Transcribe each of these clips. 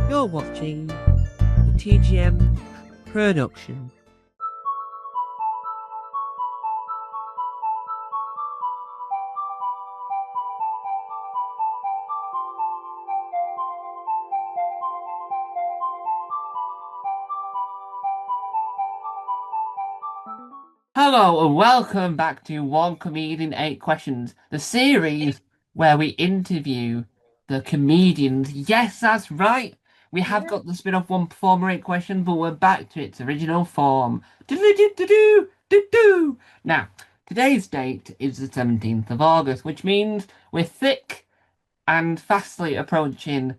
You're watching the TGM production. Hello and welcome back to One Comedian, Eight Questions, the series where we interview the comedians. Yes, that's right. We have Yeah. got the spin-off One Performer, Eight Questions, but we're back to its original form. Do-do-do-do-do-do-do. Now, today's date is the 17th of August, which means we're thick and fastly approaching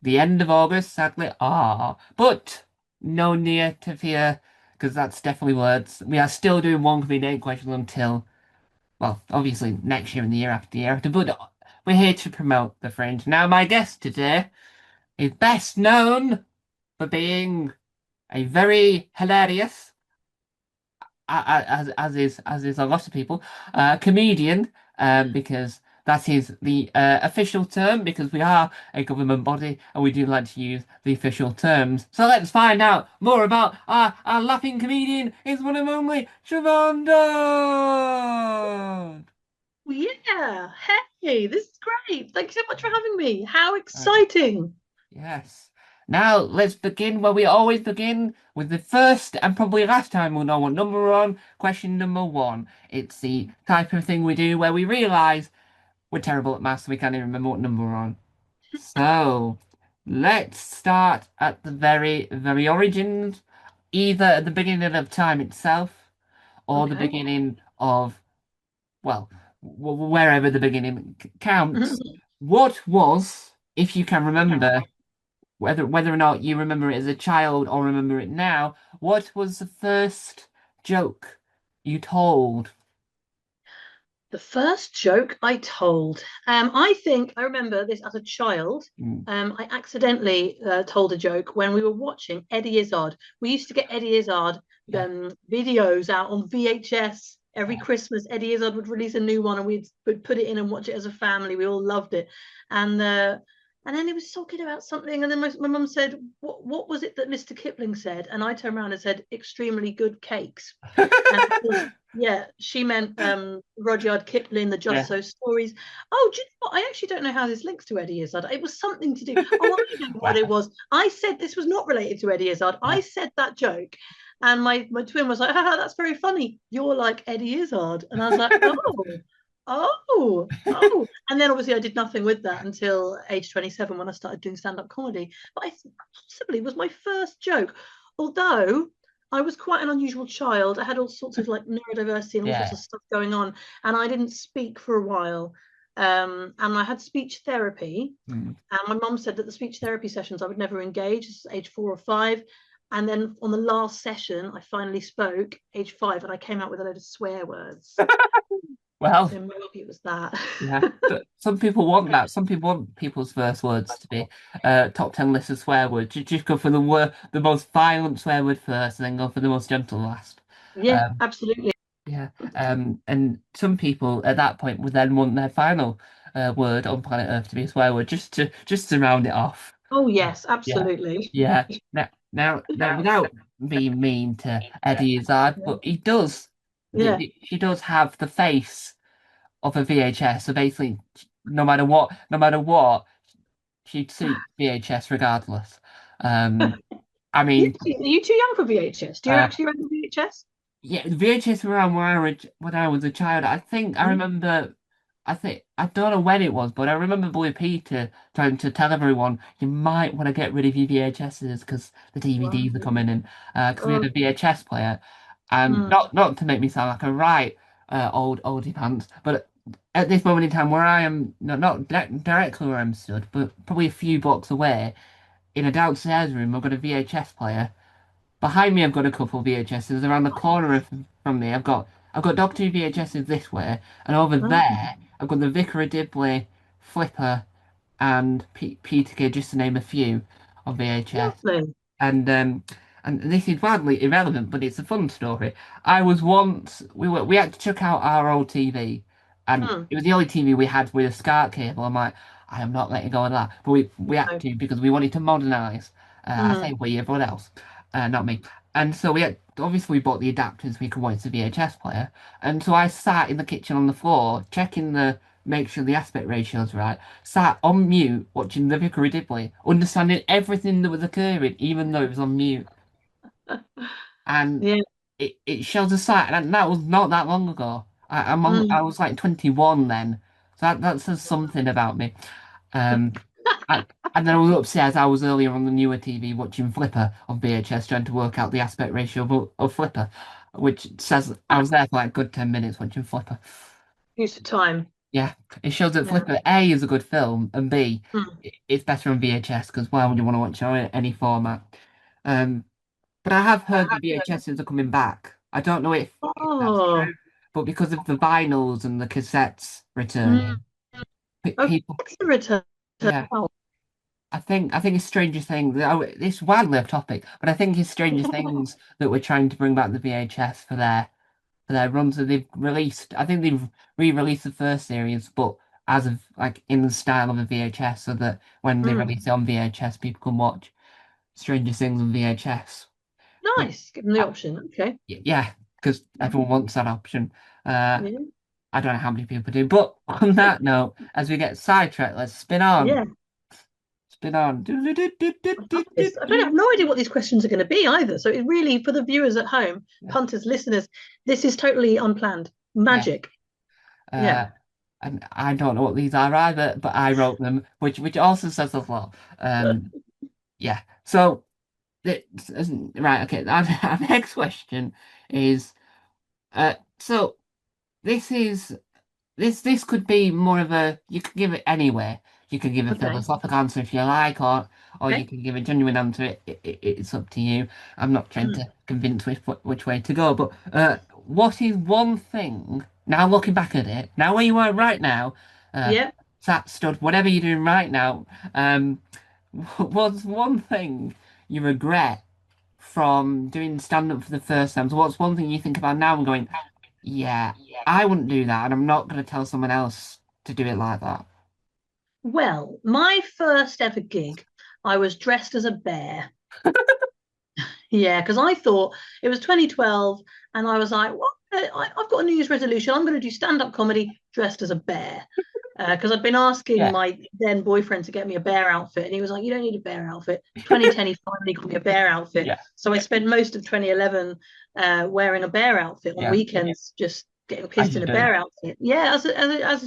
the end of August, sadly. But no near to fear, because that's definitely words. We are still doing one comedian eight questions until, well, obviously next year and the year after, but we're here to promote the Fringe. Now, my guest today is best known for being a very hilarious, as is a lot of people, comedian, because that is the official term, because we are a government body and we do like to use the official terms. So let's find out more about our laughing comedian, is one and only Siobhan Dodd. Yeah. Hey, this is great. Thank you so much for having me. How Uh, exciting. yes. Now let's begin where we always begin, with the first and probably last time we'll know what number we're on. Question number one. It's the type of thing we do where we realise we're terrible at maths, we can't even remember what number we're on. So, let's start at the very, very origins, either at the beginning of time itself or the Okay. beginning of, well, wherever the beginning counts. What was, if you can Okay. remember, whether or not you remember it as a child or remember it now, what was the first joke you told? The first joke I told. I think I remember this as a child. Mm, I accidentally told a joke when we were watching Eddie Izzard. We used to get Eddie Izzard yeah. videos out on VHS. Every Yeah. Christmas, Eddie Izzard would release a new one, and we'd put it in and watch it as a family. We all loved it, and uh, and then he was talking about something, and then my mum said, "What was it that Mr. Kipling said?" And I turned around and said, "Extremely good cakes." And of course, yeah, she meant Rudyard Kipling, the Just Yeah. So stories. Oh, do you know what? I actually don't know how this links to Eddie Izzard. It was something to do. Oh, I know what it Wow. was. I said this was not related to Eddie Izzard. I said that joke, and my twin was like, "Haha, that's very funny. You're like Eddie Izzard," and I was like, "Oh." Oh. And then obviously I did nothing with that until age 27 when I started doing stand-up comedy. But I think possibly was my first joke. Although I was quite an unusual child. I had all sorts of like neurodiversity and all sorts Yeah. of stuff going on, and I didn't speak for a while. And I had speech therapy, Mm. and my mum said that the speech therapy sessions I would never engage, age 4 or 5. And then on the last session, I finally spoke, age 5, and I came out with a load of swear words. Well, So maybe it was that. yeah. But some people want that. Some people want people's first words to be top 10 list of swear words. You just go for the most violent swear word first, and then go for the most gentle last. Yeah, Um, absolutely. yeah. And some people at that point would then want their final word on planet Earth to be a swear word, just to round it off. Oh yes, Yeah. absolutely. Yeah. Now, without being mean to Eddie Izzard, but he does. Yeah. He does have the face of a VHS. So basically, no matter what, she'd suit VHS regardless. Um, I You, mean, are you too young for VHS? Do you uh, actually remember VHS? yeah, VHS were around when I was a child. I think I Mm. remember. I think I don't know when it was, but I remember Boy Peter trying to tell everyone you might want to get rid of your VHSs because the DVDs are Wow. coming in. Because we had Oh, a VHS player, and mm. not to make me sound like a right old oldie pants, but at this moment in time where I am, not directly where I'm stood, but probably a few blocks away, in a downstairs room, I've got a VHS player. Behind me, I've got a couple VHSs. Around the corner from me, I've got Doctor Who VHSs this way, and over Oh, there, I've got the Vicar of Dibley, Flipper, and Peter Kay, just to name a few, on VHS. lovely. And this is wildly irrelevant, but it's a fun story. I was once we had to chuck out our old TV, and Mm. it was the only TV we had with a SCART cable. I'm like, I am not letting go of that. But we had No. to because we wanted to modernise. I say Mm. we, everyone else, not me. And so we had, obviously we bought the adapters we could watch the VHS player. And so I sat in the kitchen on the floor checking make sure the aspect ratio's right. Sat on mute watching The Vicar of Dibley, understanding everything that was occurring, even though it was on mute. And Yeah. it shows a sight, and that was not that long ago. I Mm. was like 21 then, so that says something about me. Um, I, and then I was upstairs. I was earlier on the newer TV watching Flipper on VHS, trying to work out the aspect ratio of Flipper, which says I was there for like a good 10 minutes watching Flipper. Use of time. Yeah, it shows that Yeah. Flipper A is a good film, and B Mm. it's better on VHS because why would you want to watch it on any format? Um, but I have heard the VHSs are coming back. I don't know if that's Oh. true, but because of the vinyls and the cassettes Mm. returning, Oh, people, it's a return. yeah, Oh. I think it's Stranger Things. Oh, it's wildly off topic, but I think it's Stranger Things that we're trying to bring back the VHS for their runs that they've released. I think they've re-released the first series, but as of like in the style of a VHS, so that when they Mm. release it on VHS, people can watch Stranger Things on VHS. But Nice. Give them the uh, option. Okay. yeah, because everyone wants that option. Uh, Yeah. I don't know how many people do, but on that note, as we get sidetracked, let's spin on. Yeah. Spin on. I love this. I don't have no idea what these questions are going to be either. So it really, for the viewers at home, Yeah, punters, listeners, this is totally unplanned. yeah. Magic. Yeah. Uh, and I don't know what these are either, but I wrote them, which also says a lot. Yeah. So, right, okay. Our next question is, so this is this could be more of a you could give it anywhere. You could give a Okay. philosophical answer if you like, or you Okay. can give a genuine answer. It's up to you. I'm not trying Mm. to convince which way to go, but what is one thing now looking back at it, now where you are right now, uh, Yeah. sat stood, whatever you're doing right now, what's one thing you regret from doing stand up for the first time? So what's one thing you think about now and going, yeah, I wouldn't do that, and I'm not going to tell someone else to do it like that. Well, my first ever gig, I was dressed as a bear. Yeah, because I thought it was 2012, and I was like, "What? I've got a New Year's resolution. I'm going to do stand-up comedy dressed as a bear." Because I'd been asking Yeah, my then boyfriend to get me a bear outfit, and he was like, "You don't need a bear outfit." 2010, he finally got me a bear outfit. yeah, So I spent most of 2011 wearing a bear outfit on yeah, weekends, just getting as pissed you in a do. bear outfit. Yeah,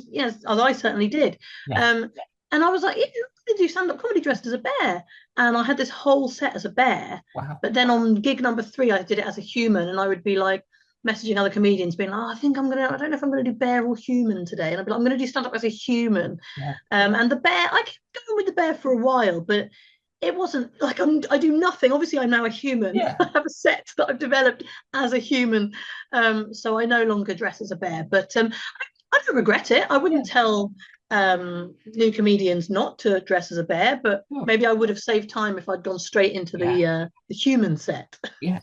yes, as I certainly did. Yeah, Um, and I was like, "Yeah, I'm going to do stand-up comedy dressed as a bear," and I had this whole set as a bear. wow. But then on gig number three, I did it as a human, and I would be like messaging other comedians, being like, "Oh, I don't know if I'm gonna do bear or human today," and I'd be like, "I'm gonna do stand up as a human." Yeah, And the bear, I kept going with the bear for a while, but it wasn't like I do nothing. Obviously, I'm now a human. yeah, I have a set that I've developed as a human, so I no longer dress as a bear. But I don't regret it. I yeah. wouldn't tell new comedians not to dress as a bear, but No, maybe I would have saved time if I'd gone straight into yeah, the human set. yeah.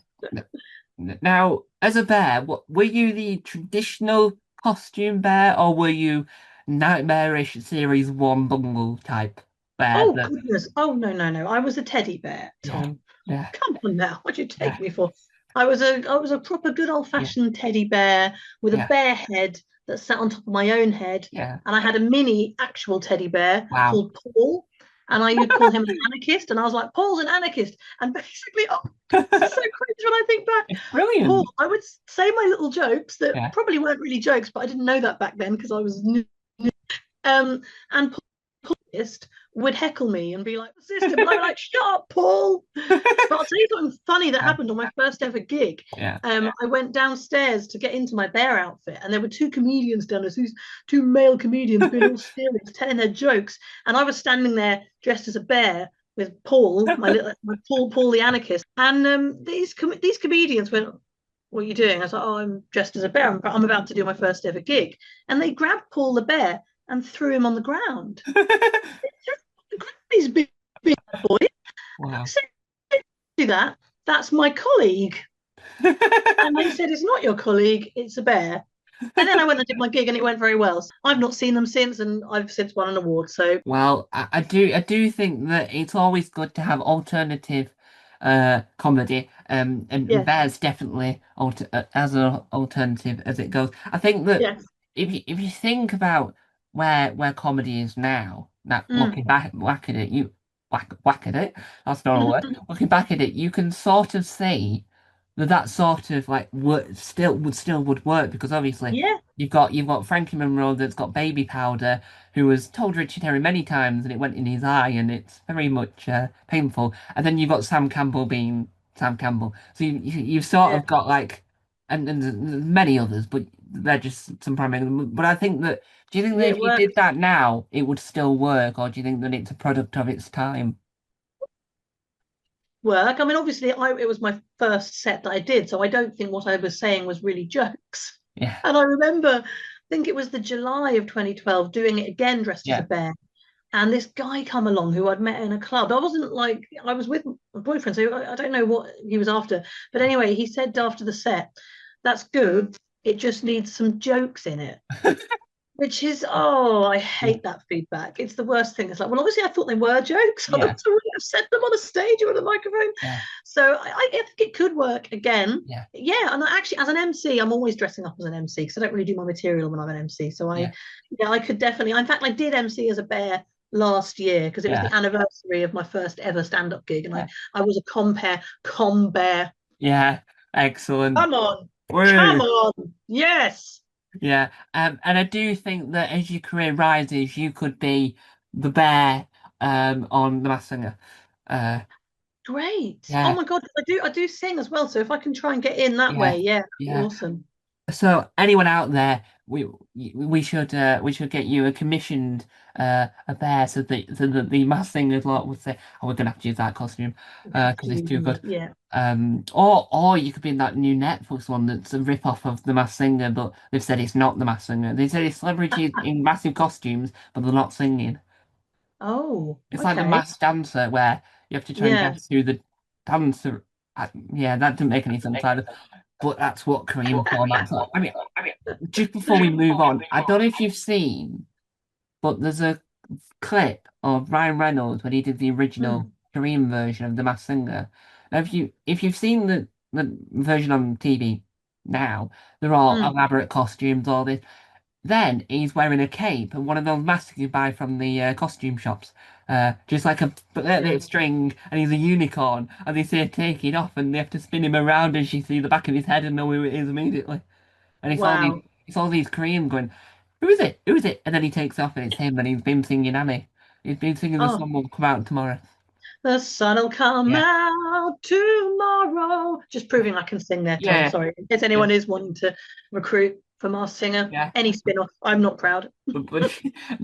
Now, as a bear, were you the traditional costume bear, or were you nightmarish series one bungle type bear? Oh That goodness! Oh no, no, no! I was a teddy bear, yeah, Tom. yeah, Come on now, what do you take yeah, me for? I was a proper good old yeah, fashioned teddy bear with a yeah, bear head that sat on top of my own head, yeah. and I had a mini actual teddy bear Wow. called Paul, and I would call him an anarchist, and I was like, Paul's an anarchist, and basically, oh, this is so cringe when I think back. It's Paul, brilliant. I would say my little jokes that Yeah. probably weren't really jokes, but I didn't know that back then because I was new. And Paul would heckle me and be like, "System," and I'm like, "Shut up, Paul." But I'll tell you something funny that Yeah. happened on my first ever gig. Yeah. I went downstairs to get into my bear outfit, and there were two comedians down there, these two male comedians being all serious, telling their jokes, and I was standing there dressed as a bear with Paul, my Paul the anarchist, and these comedians went, "What are you doing?" I was like, "Oh, I'm dressed as a bear. I'm about to do my first ever gig," and they grabbed Paul the bear and threw him on the ground. These big boys. I Wow. said, "Do that. That's my colleague." And they said, "It's not your colleague, it's a bear." And then I went and did my gig, and it went very well. So I've not seen them since, and I've since won an award. So Well, I do think that it's always good to have alternative comedy, and yes, Bear's definitely as an alternative as it goes. I think that yes, if you think about where comedy is now, that mm. looking back at it, whack at it, that's not a word. Looking back at it, you can sort of see that sort of like would work, because obviously yeah, you've got Frankie Monroe that's got baby powder, who has told Richard Herring many times and it went in his eye and it's very much painful. And then you've got Sam Campbell being Sam Campbell. So you've sort yeah, of got like, and there's many others, but they're just some primary. But I think that, do you think that yeah. if It you did works. that now, it would still work, or do you think that it's a product of its time? Work. I mean, obviously, I it was my first set that I did, so I don't think what I was saying was really jokes. Yeah, And I remember, I think it was the July of 2012, doing it again dressed as a yeah, bear. And this guy come along who I'd met in a club. I wasn't like I was with my boyfriend, so I don't know what he was after. But anyway, he said after the set, "That's good. It just needs some jokes in it." Which is, oh, I yeah, hate that feedback. It's the worst thing. It's like, well, obviously I thought they were jokes. yeah, Otherwise I wouldn't have said them on a stage or on a microphone. yeah, So I think it could work again. yeah, Yeah, and actually, as an MC, I'm always dressing up as an MC because I don't really do my material when I'm an MC. So yeah, yeah, I could definitely. In fact, I did MC as a bear last year because it was yeah, the anniversary of my first ever stand-up gig, and I yeah, I was a com bear. yeah. Excellent. Come on, come Woo! on, yes, Yeah, and I do think that as your career rises, you could be the bear on The Masked Singer. Uh, great. Oh yeah, my God, I do sing as well. So if I can try and get in that yeah, way, yeah, that'd be yeah. awesome. So anyone out there, we should get you a commissioned a bear, so that the Masked Singers lot would say, "Oh, we're gonna have to use that costume We have because to it's use too them. good." Yeah. Or you could be in that new Netflix one that's a rip-off of The Masked Singer, but they've said it's not The Masked Singer. They said it's celebrities in massive costumes, but they're not singing. Oh, It's like The okay. Masked Dancer, where you have to try and Yeah. guess who the dancer. Yeah, that didn't make any sense either. But that's what Korean formats are. I mean, just before we move on, I don't know if you've seen, but there's a clip of Ryan Reynolds when he did the original Mm, Korean version of The Masked Singer. Now, if you've seen the version on TV now, they're all mm. elaborate costumes, all this. Then he's wearing a cape and one of those masks you buy from the costume shops. Just like a Yeah. little string, and he's a unicorn, and they say take it off, and they have to spin him around, and you see the back of his head and know who it is immediately. And Wow. it's all these Korean going, who is it? Who is it? And then he takes off and it's him and he's been singing Annie. He's been singing the Oh, song will come out tomorrow. the sun will come Yeah. out tomorrow. Just proving I can sing there, Tom. Yeah. Sorry. In case Yeah. anyone is wanting to recruit for Masked Singer, Yeah. any spin-off, I'm not proud. But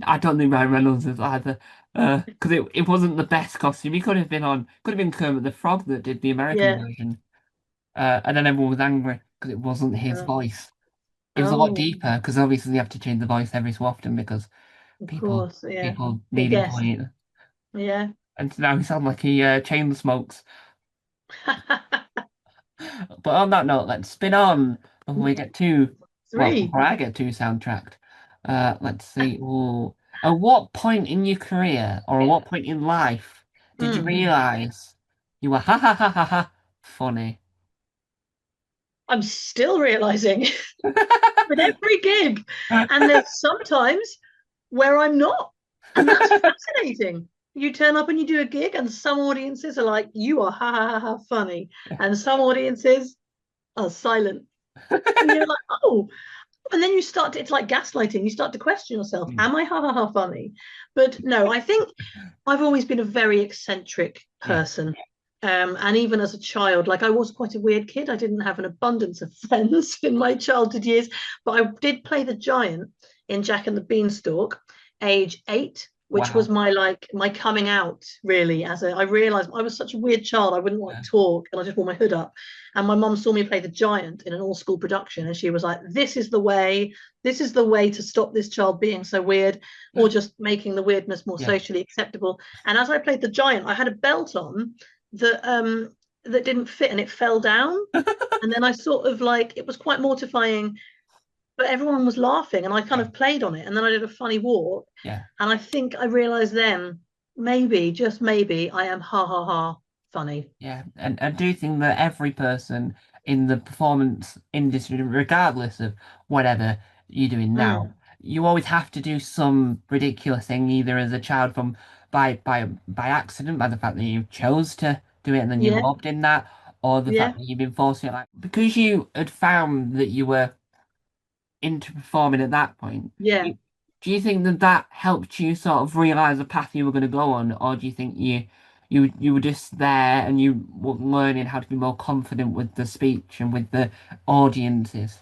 I don't think Ryan Reynolds is either. Because it wasn't the best costume. He could have been Kermit the Frog that did the American Yeah. version. And then everyone was angry because it wasn't his Uh, voice. It was a lot oh, deeper because obviously you have to change the voice every so often because of people course. Yeah. people Big need guess. employing. Yeah. And now he sounds like he chain smokes. But on that note, let's spin on before we get too, well, Three. before I get too soundtracked. Let's see. Ooh. At what point in your career or at what point in life did you Mm. realize you were ha ha ha ha ha funny? I'm still realizing with every gig. And there's sometimes where I'm not. And that's fascinating. You turn up and you do a gig, and some audiences are like, you are ha ha ha, ha funny. And some audiences are silent. And you're like, oh. And then it's like gaslighting. You start to question yourself, Hmm. am I ha ha ha funny? But no, I think I've always been a very eccentric Yeah. person. And even as a child, like I was quite a weird kid. I didn't have an abundance of friends in my childhood years, but I did play the giant in Jack and the Beanstalk, age 8, which was Wow. my coming out really. I realized I was such a weird child. I wouldn't like Yeah. talk, and I just wore my hood up. And my mum saw me play the giant in an all-school production, and she was like, "This is the way. This is the way to stop this child being so weird, or just making the weirdness more Yeah. socially acceptable." And as I played the giant, I had a belt on that didn't fit and it fell down. And then I sort of like it was quite mortifying but everyone was laughing, and I kind yeah, of played on it, and then I did a funny walk, yeah. and I think I realized then maybe, just maybe, I am ha ha ha funny. Yeah, and I do think that every person in the performance industry, regardless of whatever you're doing now, Mm, you always have to do some ridiculous thing, either as a child from by accident, by the fact that you chose to do it and then you yeah, loved in that, or the yeah, fact that you've been forced to, like, because you had found that you were into performing at that point. yeah. Do you think that that helped you sort of realize the path you were going to go on, or do you think you were just there and you were learning how to be more confident with the speech and with the audiences?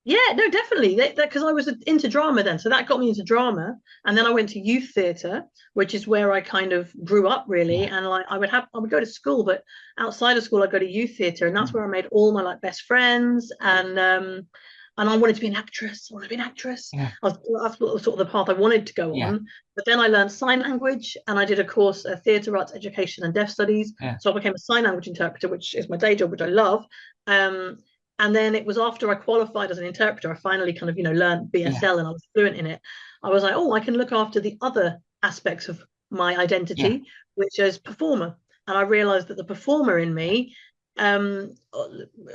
Yeah, no, definitely. Because I was into drama then, so that got me into drama, and then I went to youth theatre, which is where I kind of grew up really. Yeah. And like I would go to school, but outside of school, I go to youth theatre, and that's Mm. where I made all my like best friends. And I wanted to be an actress. I wanted to be an actress. Yeah. That's sort of the path I wanted to go Yeah. on. But then I learned sign language, and I did a course, theatre arts education and deaf studies. Yeah. So I became a sign language interpreter, which is my day job, which I love. Um, and then it was after I qualified as an interpreter, I finally kind of, learned Yeah. BSL and I was fluent in it. I was like, oh, I can look after the other aspects of my Yeah. identity, which is performer. And I realized that the performer in me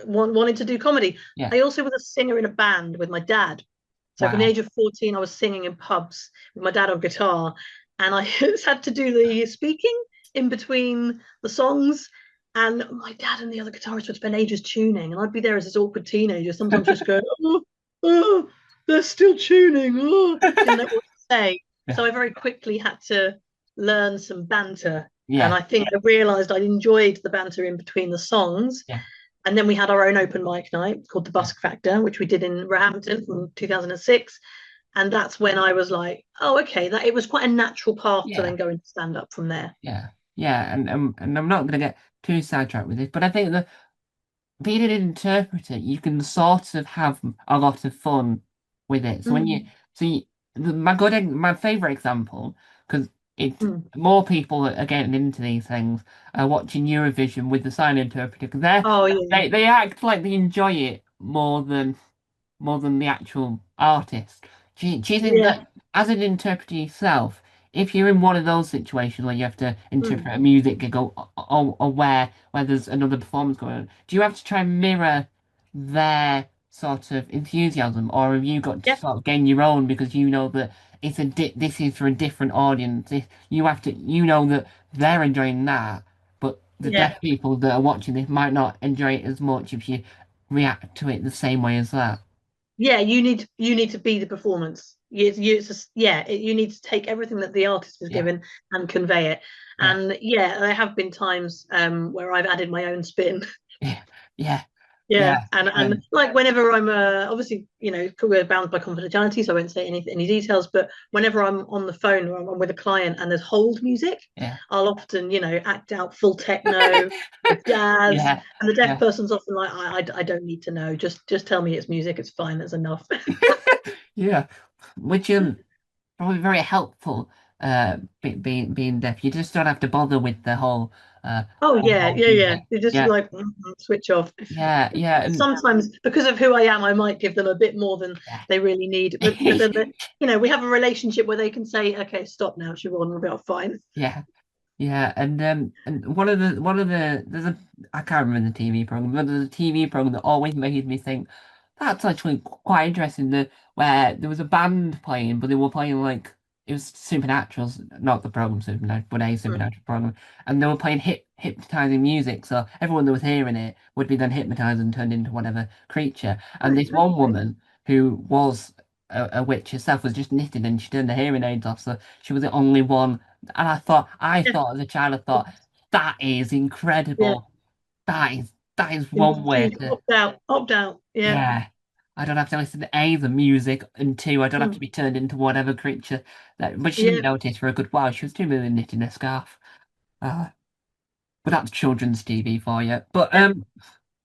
wanted to do comedy. Yeah. I also was a singer in a band with my dad. So from the Wow. age of 14, I was singing in pubs with my dad on guitar. And I had to do the speaking in between the songs. And my dad and the other guitarists would spend ages tuning, and I'd be there as this awkward teenager, sometimes just going, oh, oh, they're still tuning. Oh, didn't know what to say. Yeah. So I very quickly had to learn some banter. And Yeah. I think I realized I enjoyed the banter in between the songs. Yeah. And then we had our own open mic night called the Yeah. Busk Factor, which we did in Roehampton from 2006. And that's when I was like, oh, okay, that it was quite a natural path to Yeah. then go into stand up from there. Yeah. Yeah. And I'm not going to get too sidetracked with this, but I think that being an interpreter, you can sort of have a lot of fun with it. So when you Mm, see my favorite example, because it's mm. more people are getting into these things, are watching Eurovision with the sign interpreter because Oh, yeah. they act like they enjoy it more than the actual artist. Do you think Yeah. that as an interpreter yourself, if you're in one of those situations where you have to Mm. interpret a music gig or where there's another performance going on, do you have to try and mirror their sort of enthusiasm, or have you got to Yeah. sort of gain your own because you know that this is for a different audience? You have to that they're enjoying that, but the Yeah. deaf people that are watching this might not enjoy it as much if you react to it the same way as that. Yeah, you need to be the performance. It's just, yeah, you need to take everything that the artist was Yeah, given and convey it. yeah, And yeah, there have been times where I've added my own spin. yeah, yeah, Yeah, yeah, and like whenever I'm obviously we're bound by confidentiality, so I won't say any details. But whenever I'm on the phone or I'm with a client and there's hold music, yeah, I'll often act out full techno, or jazz, yeah, and the deaf yeah, person's often like, I don't need to know, just tell me it's music, it's fine, that's enough. yeah. Which probably very helpful. Being deaf, you just don't have to bother with the Oh whole yeah, hold yeah, yeah. music. You just Yeah, like switch off. yeah, yeah, and Sometimes because of who I am, I might give them a bit more than yeah, they really need. But then we have a relationship where they can say, "Okay, stop now, Siobhan, we're about fine." yeah. Yeah, and one of the there's a I can't remember the TV program, but there's a TV program that always made me think that's actually quite interesting. Where there was a band playing, but they were playing like it was Supernaturals, not the program Supernatural, but a Mm, Supernatural program, and they were playing hypnotizing music, so everyone that was hearing it would be then hypnotized and turned into whatever creature. And right, this one okay. woman who was a witch herself was just knitted, and she turned the hearing aids off, so she was the only one and I Yeah, thought as a child, I thought that is yeah. incredible. That is You one just way choose to, opt out, opt out. Yeah. yeah. I don't have to listen to A, the music, and two, I don't have to Mm, be turned into whatever creature that. But she didn't yeah, notice for a good while. She was too busy knitting a scarf. Uh, but that's children's TV for you. yeah,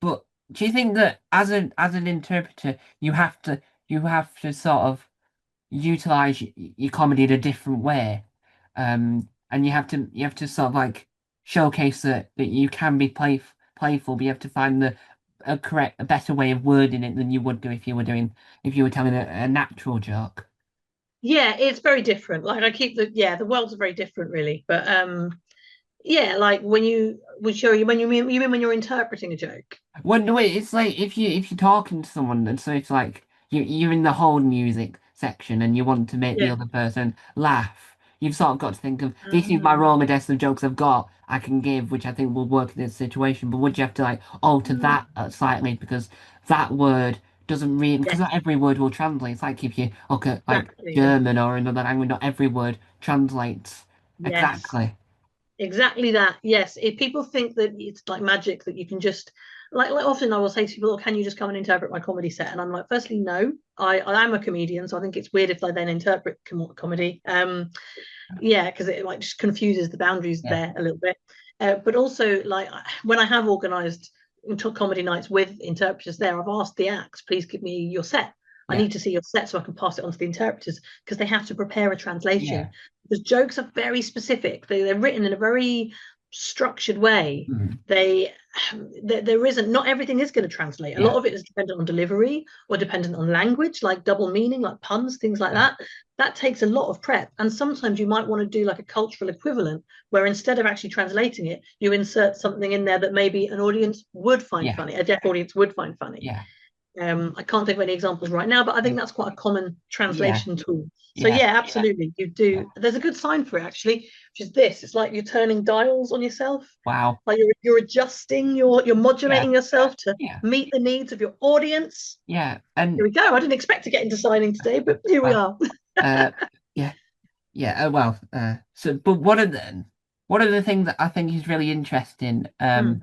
But do you think that as an interpreter, you have to sort of utilize your comedy in a different way, and you have to sort of like showcase that you can be playful, but you have to find a better way of wording it than you would do if you were telling a natural joke. Yeah, it's very different. Like I keep the worlds are very different really. But yeah, like when you would show you when you mean when you're interpreting a joke. Well, no, it's like if you're talking to someone, and so it's like you're in the whole music section and you want to make the Yeah. other person laugh. You've sort of got to think of this is my Um, Rolodex of jokes I've got I can give, which I think will work in this situation. But would you have to like alter mm, that slightly because that word doesn't really because yes, not every word will translate. It's like if you look at like exactly. German or another language, not every word translates Yes. exactly. Exactly that. Yes. If people think that it's like magic that you can just like often I will say to people, "Look, can you just come and interpret my comedy set?" And I'm like, firstly, no. I am a comedian, so I think it's weird if I then interpret comedy. Yeah, because it like just confuses the boundaries Yeah, there a little bit. But also, like when I have organised comedy nights with interpreters there, I've asked the acts, please give me your set. I yeah, need to see your set so I can pass it on to the interpreters because they have to prepare a yeah. translation. Because jokes are very specific. They're written in a very structured way. Mhm. They there isn't not everything is going to translate. A Yeah, lot of it is dependent on delivery or dependent on language, like double meaning, like puns, things like yeah, that. That takes a lot of prep. And sometimes you might want to do like a cultural equivalent where instead of actually translating it, you insert something in there that maybe an audience would find yeah, funny, a deaf audience would find funny. yeah. I can't think of any examples right now, but I think Mm, that's quite a common yeah, translation tool. So yeah, yeah, absolutely, you do. yeah. There's a good sign for it actually, which is this. It's like you're turning dials on yourself. Wow. Like you're adjusting, you're Yeah, modulating yourself to yeah, meet the needs of your audience. yeah. Here And we go. I didn't expect to get into signing today, but here we well, are. uh, yeah, yeah. So, but one of the things that I think is really interesting, Hmm.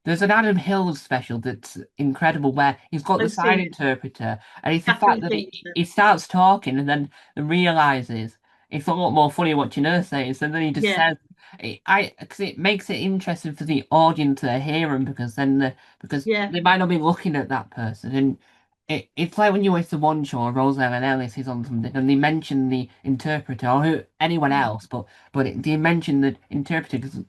there's an Adam Hills special that's incredible where he's got the I've sign seen it. interpreter, and it's the fact Catherine that King. he starts talking and then realizes it's a lot more funny watching her say it. So then he just Yeah, says, because it makes it interesting for the audience to hear him because yeah, they might not be looking at that person, and it's like when you watch the One Show, or Roselle and Ellis is on something, and they mention the interpreter or anyone mm, else, but they mention the interpreter because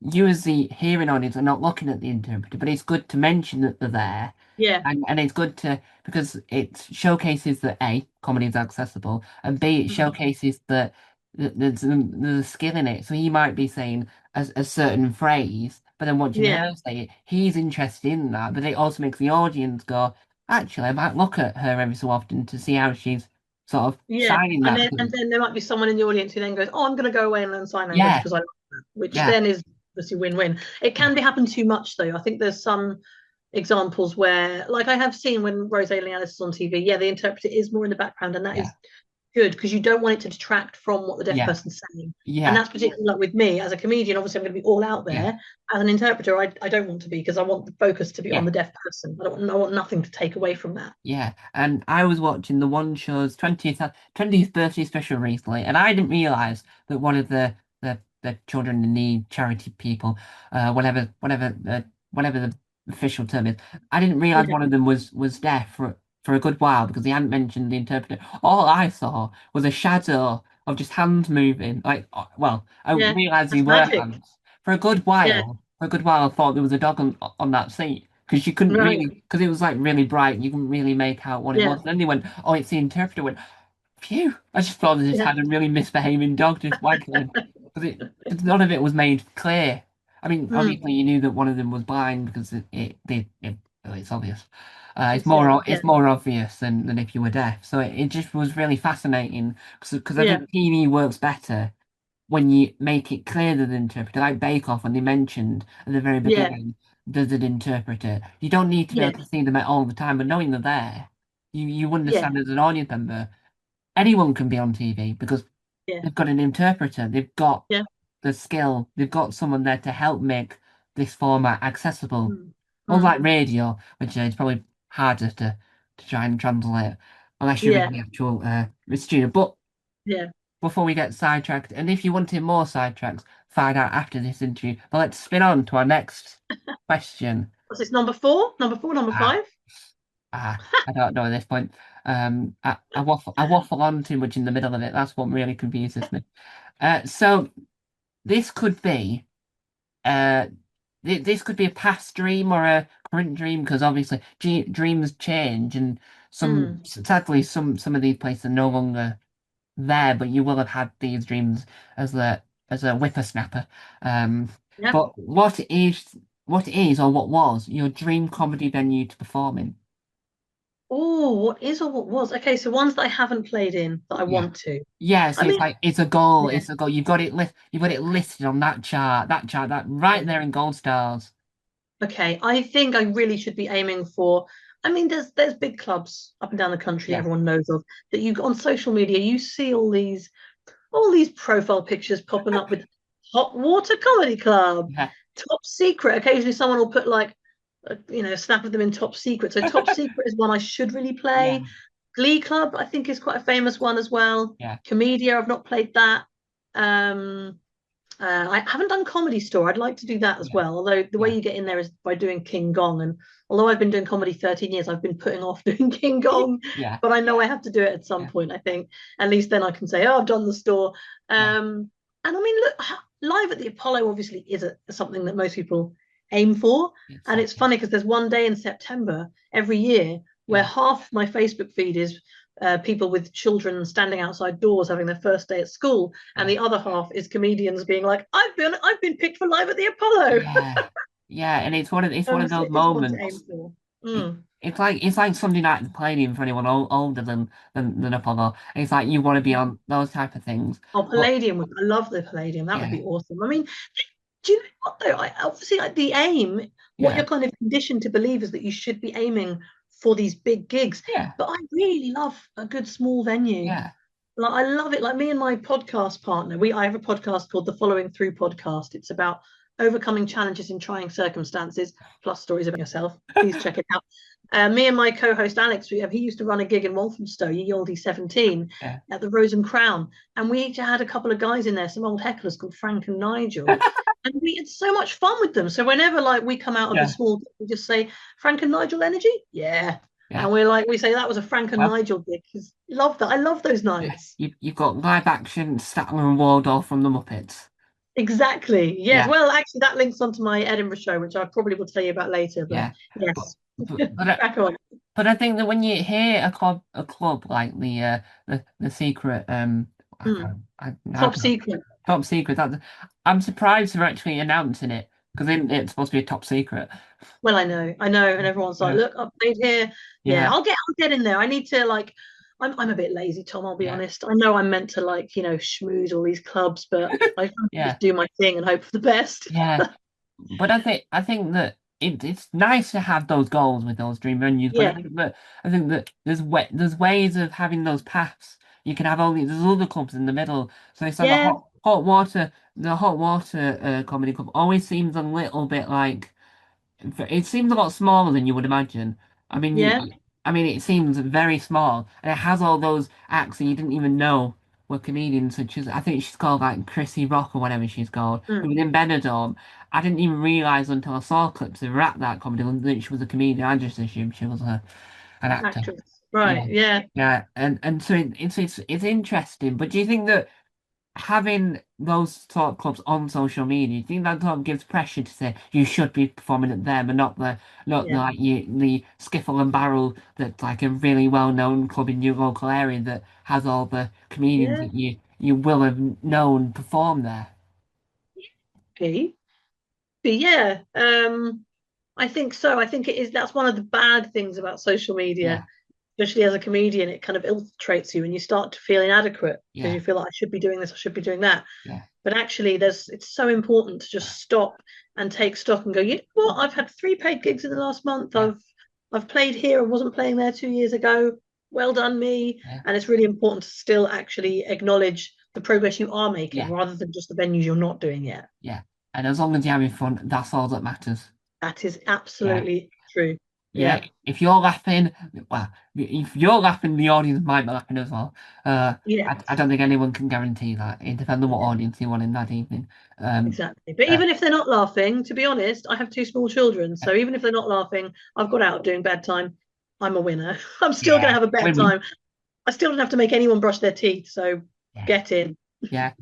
you as the hearing audience are not looking at the interpreter, but it's good to mention that they're there. yeah, And it's good to because it showcases that A, comedy is accessible, and B, it mm, showcases that there's a skill in it. So he might be saying a certain phrase, but then watching yeah, her say it, he's interested in that. But it also makes the audience go, actually, I might look at her every so often to see how she's sort of yeah. signing And that then because and then there might be someone in the audience who then goes, "Oh, I'm going to go away and learn sign language yeah, because I like that," which yeah, then is obviously win-win. It can be happen too much though. I think there's some examples where, like I have seen when Rose Alice is on TV, yeah, the interpreter is more in the background, and that yeah, is good because you don't want it to detract from what the deaf yeah, person's saying. And yeah, that's particularly like with me as a comedian. Obviously, I'm going to be all out yeah. there. As an interpreter, I don't want to be because I want the focus to be on Yeah, the deaf person. I want nothing to take away from that. yeah, and I was watching the One Show's 20th birthday special recently, and I didn't realize that one of the children in need charity people, whatever the official term is, I didn't realize Okay. one of them was deaf for a good while because he hadn't mentioned the interpreter. All I saw was a shadow of just hands moving, like well, I Yeah, realized they that's were magic. hands for a good Yeah, while. For a good while, I thought there was a dog on that seat because you couldn't right. really because it was like really bright. You couldn't really make out what it Yeah, was. Then they went, "Oh, it's the interpreter." I went, phew! I just thought they just yeah, had a really misbehaving dog just waggling because none of it was made clear. I mean, mm, obviously you knew that one of them was blind because well, it's obvious. yeah, yeah, It's more obvious than if you were deaf. So it just was really fascinating because I yeah, think TV works better when you make it clear that the interpreter, like Bake Off, when they mentioned at the very yeah, beginning, there's an interpreter. You don't need to be yeah, able to see them all the time, but knowing they're there, you yeah, understand as an audience member, anyone can be on TV because yeah, they've got an interpreter, they've got yeah, the skill, they've got someone there to help make this format accessible. mm, mm, Unlike radio, which is probably harder to try and translate unless you're in yeah, the actual studio. But yeah. before we get sidetracked. And if you wanted more sidetracks, find out after this interview. But let's spin on to our next question. What's this, number four? Number four, number Ah, five? I don't know at this point. I waffle on too much in the middle of it. That's what really confuses me. So this could be uh this could be a past dream or a current dream, because obviously dreams change, and Mm. sadly some of these places are no longer there, but you will have had these dreams as a whippersnapper. Um, Yeah. but what is or what was your dream comedy venue to perform in? Oh, what is or what was? Okay, so ones that I haven't played in that I Yeah. want to. Yeah, I so it's mean, like it's a goal, yeah. it's a goal. You've got it listed on that right there in gold stars. Okay, I think I really should be aiming for. I mean, there's big clubs up and down the country that Yeah, everyone knows of that you on social media you see all these profile pictures popping up with Hot Water Comedy Club, yeah, Top Secret. Occasionally, someone will put like a snap of them in Top Secret. So Top Secret is one I should really yeah, play. Glee Club, I think, is quite a famous one as well. yeah, Comedia, I've not played that. Um, I haven't done Comedy Store. I'd like to do that as yeah, well. Although the way yeah, you get in there is by doing King Gong, and although I've been doing comedy 13 years, I've been putting off doing King Gong. yeah, But I know I have to do it at some yeah, point. I think at least then I can say, "Oh, I've done the store." yeah, And I mean, look, live at the Apollo obviously is something that most people aim for, and it's exactly. funny because there's one day in September every year where Yeah, half my Facebook feed is people with children standing outside doors having their first day at school, and yeah, the other half is comedians being like, "I've been picked for live at the Apollo." yeah, yeah, and it's one of So those it is one to aim moments. for. It, Mm. it's like Sunday night at the Palladium for anyone older than Apollo. And it's like you want to be on those type of things. Oh, But I love the Palladium. That would yeah, be awesome. I mean, do you know what though? Obviously, like the aim, what yeah, you're kind of conditioned to believe is that you should be aiming for these big gigs. yeah, But I really love a good small venue. yeah, Like I love it. Like me and my podcast partner, I have a podcast called the Following Through Podcast. It's about overcoming challenges in trying circumstances, plus stories about yourself. Please check it out. Me and my co-host Alex, he used to run a gig in Walthamstow, ye olde 17, yeah. at the Rose and Crown, and we had a couple of guys in there, some old hecklers called Frank and Nigel, and we had so much fun with them. So whenever like we come out of the Yeah, small, we just say Frank and Nigel energy, yeah, yeah. and we say that was a Frank and Well, Nigel gig because love that. I love those yeah. nights. You've got live action Statler and Waldorf from the Muppets. Exactly. Yes. Yeah, Well, actually, that links onto my Edinburgh show, which I probably will tell you about later. But yeah. But yes, but crack on. but I think that when you hear a club like the secret I Mm. can't, I Top can't, secret. top secret, I'm surprised they're actually announcing it, because it's supposed to be a top secret. Well, I know, and everyone's like, Yeah, "Look, I've played here. Yeah, yeah, I'll get in there. I need to like." I'm a bit lazy, Tom. I'll be yeah, honest. I know I'm meant to like schmooze all these clubs, but I yeah, just do my thing and hope for the best. yeah. But I think that it's nice to have those goals with those dream venues. But Yeah, I think that there's ways of having those paths. You can have only there's other clubs in the middle. So it's like yeah, the hot water comedy club always seems a little bit like. It seems a lot smaller than you would imagine. I mean, yeah. it seems very small, and it has all those acts that you didn't even know were comedians, such as I think she's called like Chrissy Rock or whatever she's called, who Mm. was in Benidorm. I didn't even realize until I saw clips of her at that comedy club that she was a comedian. I just assumed she was an actor. Actress. Yeah, Right. Yeah. yeah, and so it's interesting. But do you think that having those sort of clubs on social media, do you think that sort of gives pressure to say you should be performing at them and not the Yeah. like the Skiffle and Barrel that's like a really well known club in your local area that has all the comedians Yeah. that you will have known perform there? P. But yeah. I think so. I think it is. That's one of the bad things about social media, Yeah, especially as a comedian. It kind of infiltrates you, and you start to feel inadequate because yeah, you feel like I should be doing this, I should be doing that. yeah, But actually, it's so important to just stop and take stock and go. You know what? I've had 3 paid gigs in the last month. yeah, I've played here and wasn't playing there 2 years ago. Well done, me. yeah, And it's really important to still actually acknowledge the progress you are making yeah, rather than just the venues you're not doing yet. yeah. And as long as you're having fun, that's all that matters. That is Yeah. absolutely true. Yeah, Yeah. if you're laughing, well, if you're laughing, the audience might be laughing as well. Yeah. I don't think anyone can guarantee that. It depends on what Yeah. audience you want in that evening. Um, Exactly. But uh, even if they're not laughing, to be honest, I have 2 small children. So even if they're not laughing, I've got out of doing bad time. I'm a winner. I'm still going to yeah, have a better win-win. time. I still don't have to make anyone brush their teeth. So Yeah, get in. yeah.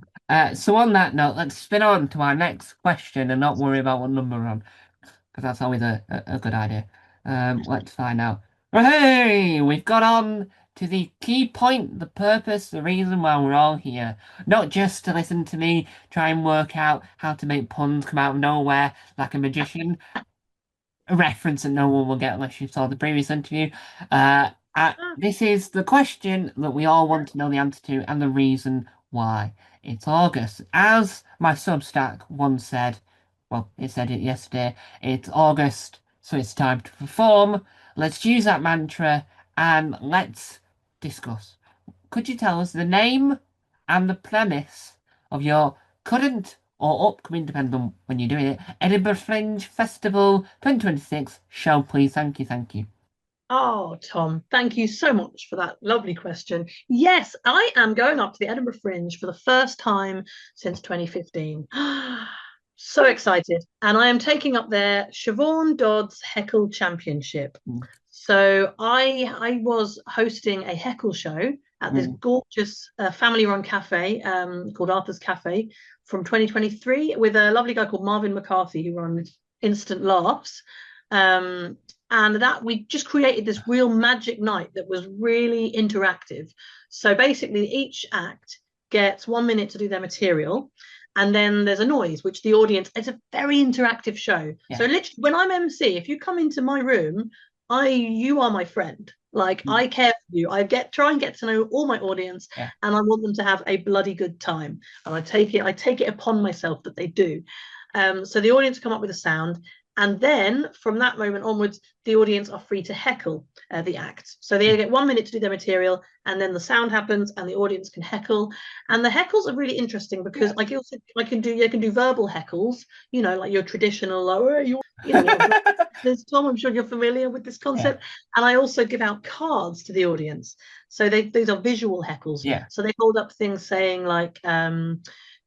So on that note, let's spin on to our next question and not worry about what number we're on, because that's always a good idea. Let's find out. Hey, we've got on to the key point, the purpose, the reason why we're all here. Not just to listen to me try and work out how to make puns come out of nowhere like a magician, a reference that no one will get unless you saw the previous interview. This is the question that we all want to know the answer to and the reason why. It's August. As my Substack once said, well, it said it yesterday, it's August, so it's time to perform. Let's use that mantra and let's discuss. Could you tell us the name and the premise of your current or upcoming, depending on when you're doing it, Edinburgh Fringe Festival 2026 show, please? Thank you, thank you. Oh, Tom, thank you so much for that lovely question. Yes, I am going up to the Edinburgh Fringe for the first time since 2015. So excited. And I am taking up there Siobhan Dodd's Heckle Championship. So I was hosting a heckle show at this gorgeous family-run cafe called Arthur's Cafe from 2023 with a lovely guy called Marvin McCarthy who runs Instant Laughs. And that we just created this real magic night that was really interactive. So basically each act gets 1 minute to do their material, and then there's a noise which the audience, it's a very interactive show. So literally when I'm MC, if you come into my room, you are my friend. Like I care for you. Try and get to know all my audience, and I want them to have a bloody good time. And I take it upon myself that they do. So the audience come up with a sound, and then from that moment onwards, the audience are free to heckle the act. So they get 1 minute to do their material, and then the sound happens, and the audience can heckle. And the heckles are really interesting because I can do verbal heckles, like your traditional, there's Tom, I'm sure you're familiar with this concept. And I also give out cards to the audience. So these are visual heckles. So they hold up things saying like,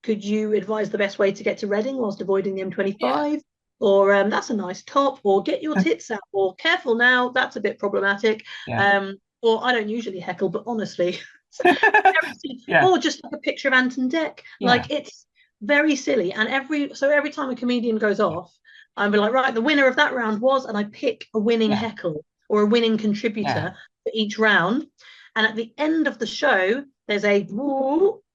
could you advise the best way to get to Reading whilst avoiding the M25? Or that's a nice top, or get your tits out, or careful now, that's a bit problematic. Or I don't usually heckle, but honestly, or just like a picture of Anton Deck. Like it's very silly. And every time a comedian goes off, I'm like, right, the winner of that round was, and I pick a winning heckle or a winning contributor for each round. And at the end of the show, there's a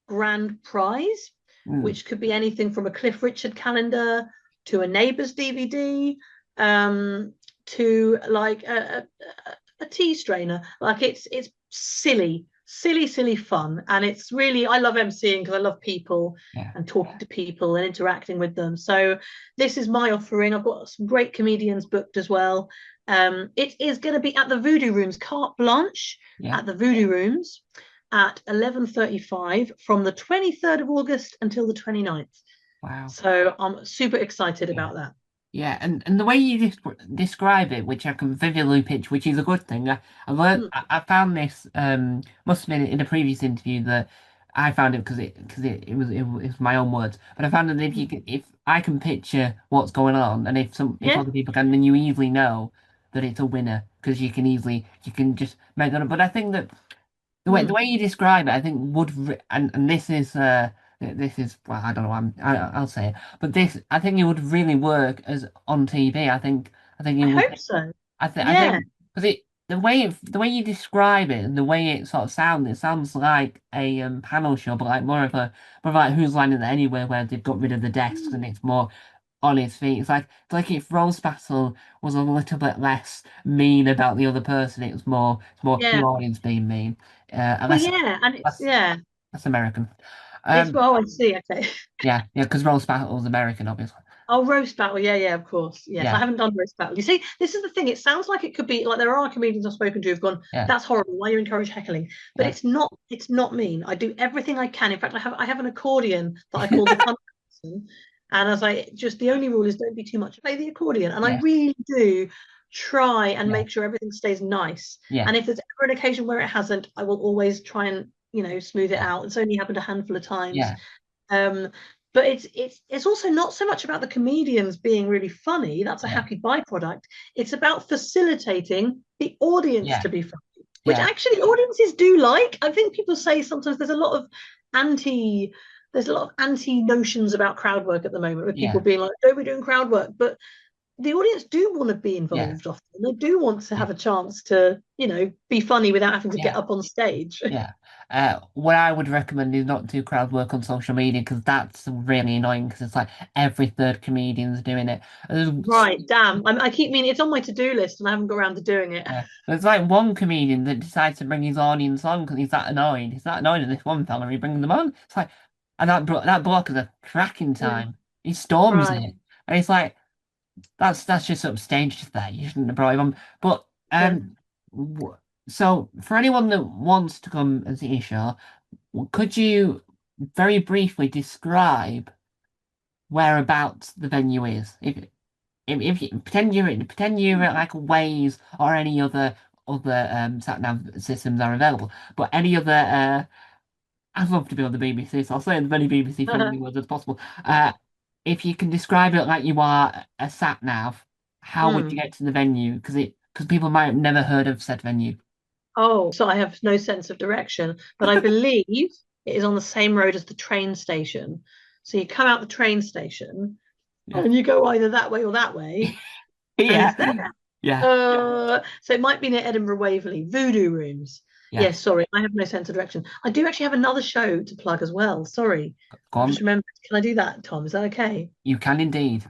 grand prize, which could be anything from a Cliff Richard calendar to a Neighbours DVD, to like a tea strainer. Like it's silly fun, and it's really, I love emceeing because I love people and talking to people and interacting with them. So this is my offering. I've got some great comedians booked as well. It is going to be at the Voodoo Rooms, carte blanche at the Voodoo Rooms at 11:35 from the 23rd of August until the 29th. Wow. So I'm super excited about that. Yeah, and the way you describe it, which I can vividly pitch, which is a good thing. I learned, I found this must have been in a previous interview that I found it because it was my own words. But I found that if I can picture what's going on, and if other people can, then you easily know that it's a winner because you can just make that up. But I think that the way you describe it, I think and this is well, I don't know. I'll say it, but I think it would really work as on TV. I think it would. I hope so. I think because the way you describe it and the way it sort of sounds, it sounds like a panel show, but like more of like Who's Line Is It Anyway, where they've got rid of the desks and it's more on his feet. It's like if Rose Battle was a little bit less mean about the other person. It's more the audience being mean. That's American. I see. Okay. Because Roast Battle is American, obviously. Oh, Roast Battle, of course. Yes, I haven't done Roast Battle. You see, this is the thing. It sounds like it could be like there are comedians I've spoken to who've gone, "That's horrible. Why you encourage heckling?" But it's not. It's not mean. I do everything I can. In fact, I have an accordion that I call the fun person. And the only rule is don't be too much. Play the accordion, and I really do try and make sure everything stays nice. And if there's ever an occasion where it hasn't, I will always try and smooth it out. It's only happened a handful of times. But it's also not so much about the comedians being really funny. That's a happy byproduct. It's about facilitating the audience to be funny, which actually audiences do like. I think people say sometimes there's a lot of anti there's a lot of anti notions about crowd work at the moment, with people Yeah. being like, don't be doing crowd work. But the audience do want to be Yeah. involved often. They do want to Yeah. have a chance to, be funny without having to get Yeah. up on stage. Yeah. What I would recommend is not do crowd work on social media because that's really annoying because it's like every third comedian's doing it. Right, damn. I keep meaning it's on my to-do list and I haven't got around to doing it. Yeah. There's like one comedian that decides to bring his audience on because he's that annoyed. He's that annoyed at this one fella. He brings them on. It's like, and that block is a cracking Yeah, time. He storms right. it, and it's like that's just sort of staged there. You shouldn't have brought him on. But Yeah. w- so for anyone that wants to come and see a show, could you very briefly describe whereabouts the venue is? If you pretend you're at like Waze or any other sat nav systems are available, but any other I'd love to be on the BBC, so I'll say as many BBC friendly words as possible. If you can describe it like you are a sat nav, how would you Mm. get to the venue? Because people might have never heard of said venue. Oh, so I have no sense of direction, but I believe it is on the same road as the train station. So you come out the train station Yeah. and you go either that way or that way, and it's there. Yeah. Yeah. So it might be near Edinburgh Waverley, Voodoo Rooms. Yeah. Yes, sorry, I have no sense of direction. I do actually have another show to plug as well. Sorry. Go I've just on. remembered. Can I do that, Tom? Is that okay? You can indeed.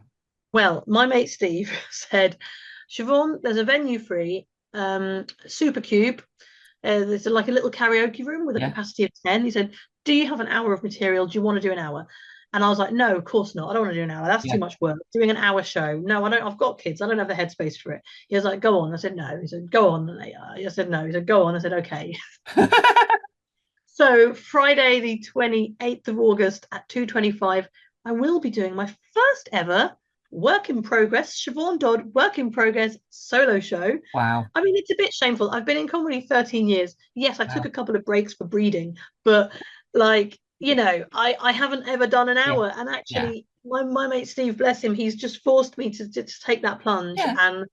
Well, my mate Steve said, Siobhan, there's a venue free, Supercube. There's like a little karaoke room with a Yeah. capacity of 10. He said, do you have an hour of material? Do you want to do an hour? And I was like, no, of course not. I don't want to do an hour. That's Yeah. too much work. Doing an hour show. No, I don't. I've got kids. I don't have the headspace for it. He was like, go on. I said, no. He said, go on. I said, no. He said, go on. I said, okay. So Friday, the 28th of August at 2:25, I will be doing my first ever work in progress, Siobhan Dodd work in progress solo show. Wow. I mean, it's a bit shameful. I've been in comedy 13 years. Yes, I took Wow. a couple of breaks for breeding, but like, I haven't ever done an Yeah. hour. And Yeah. actually, my mate Steve, bless him, he's just forced me to take that plunge. Yeah.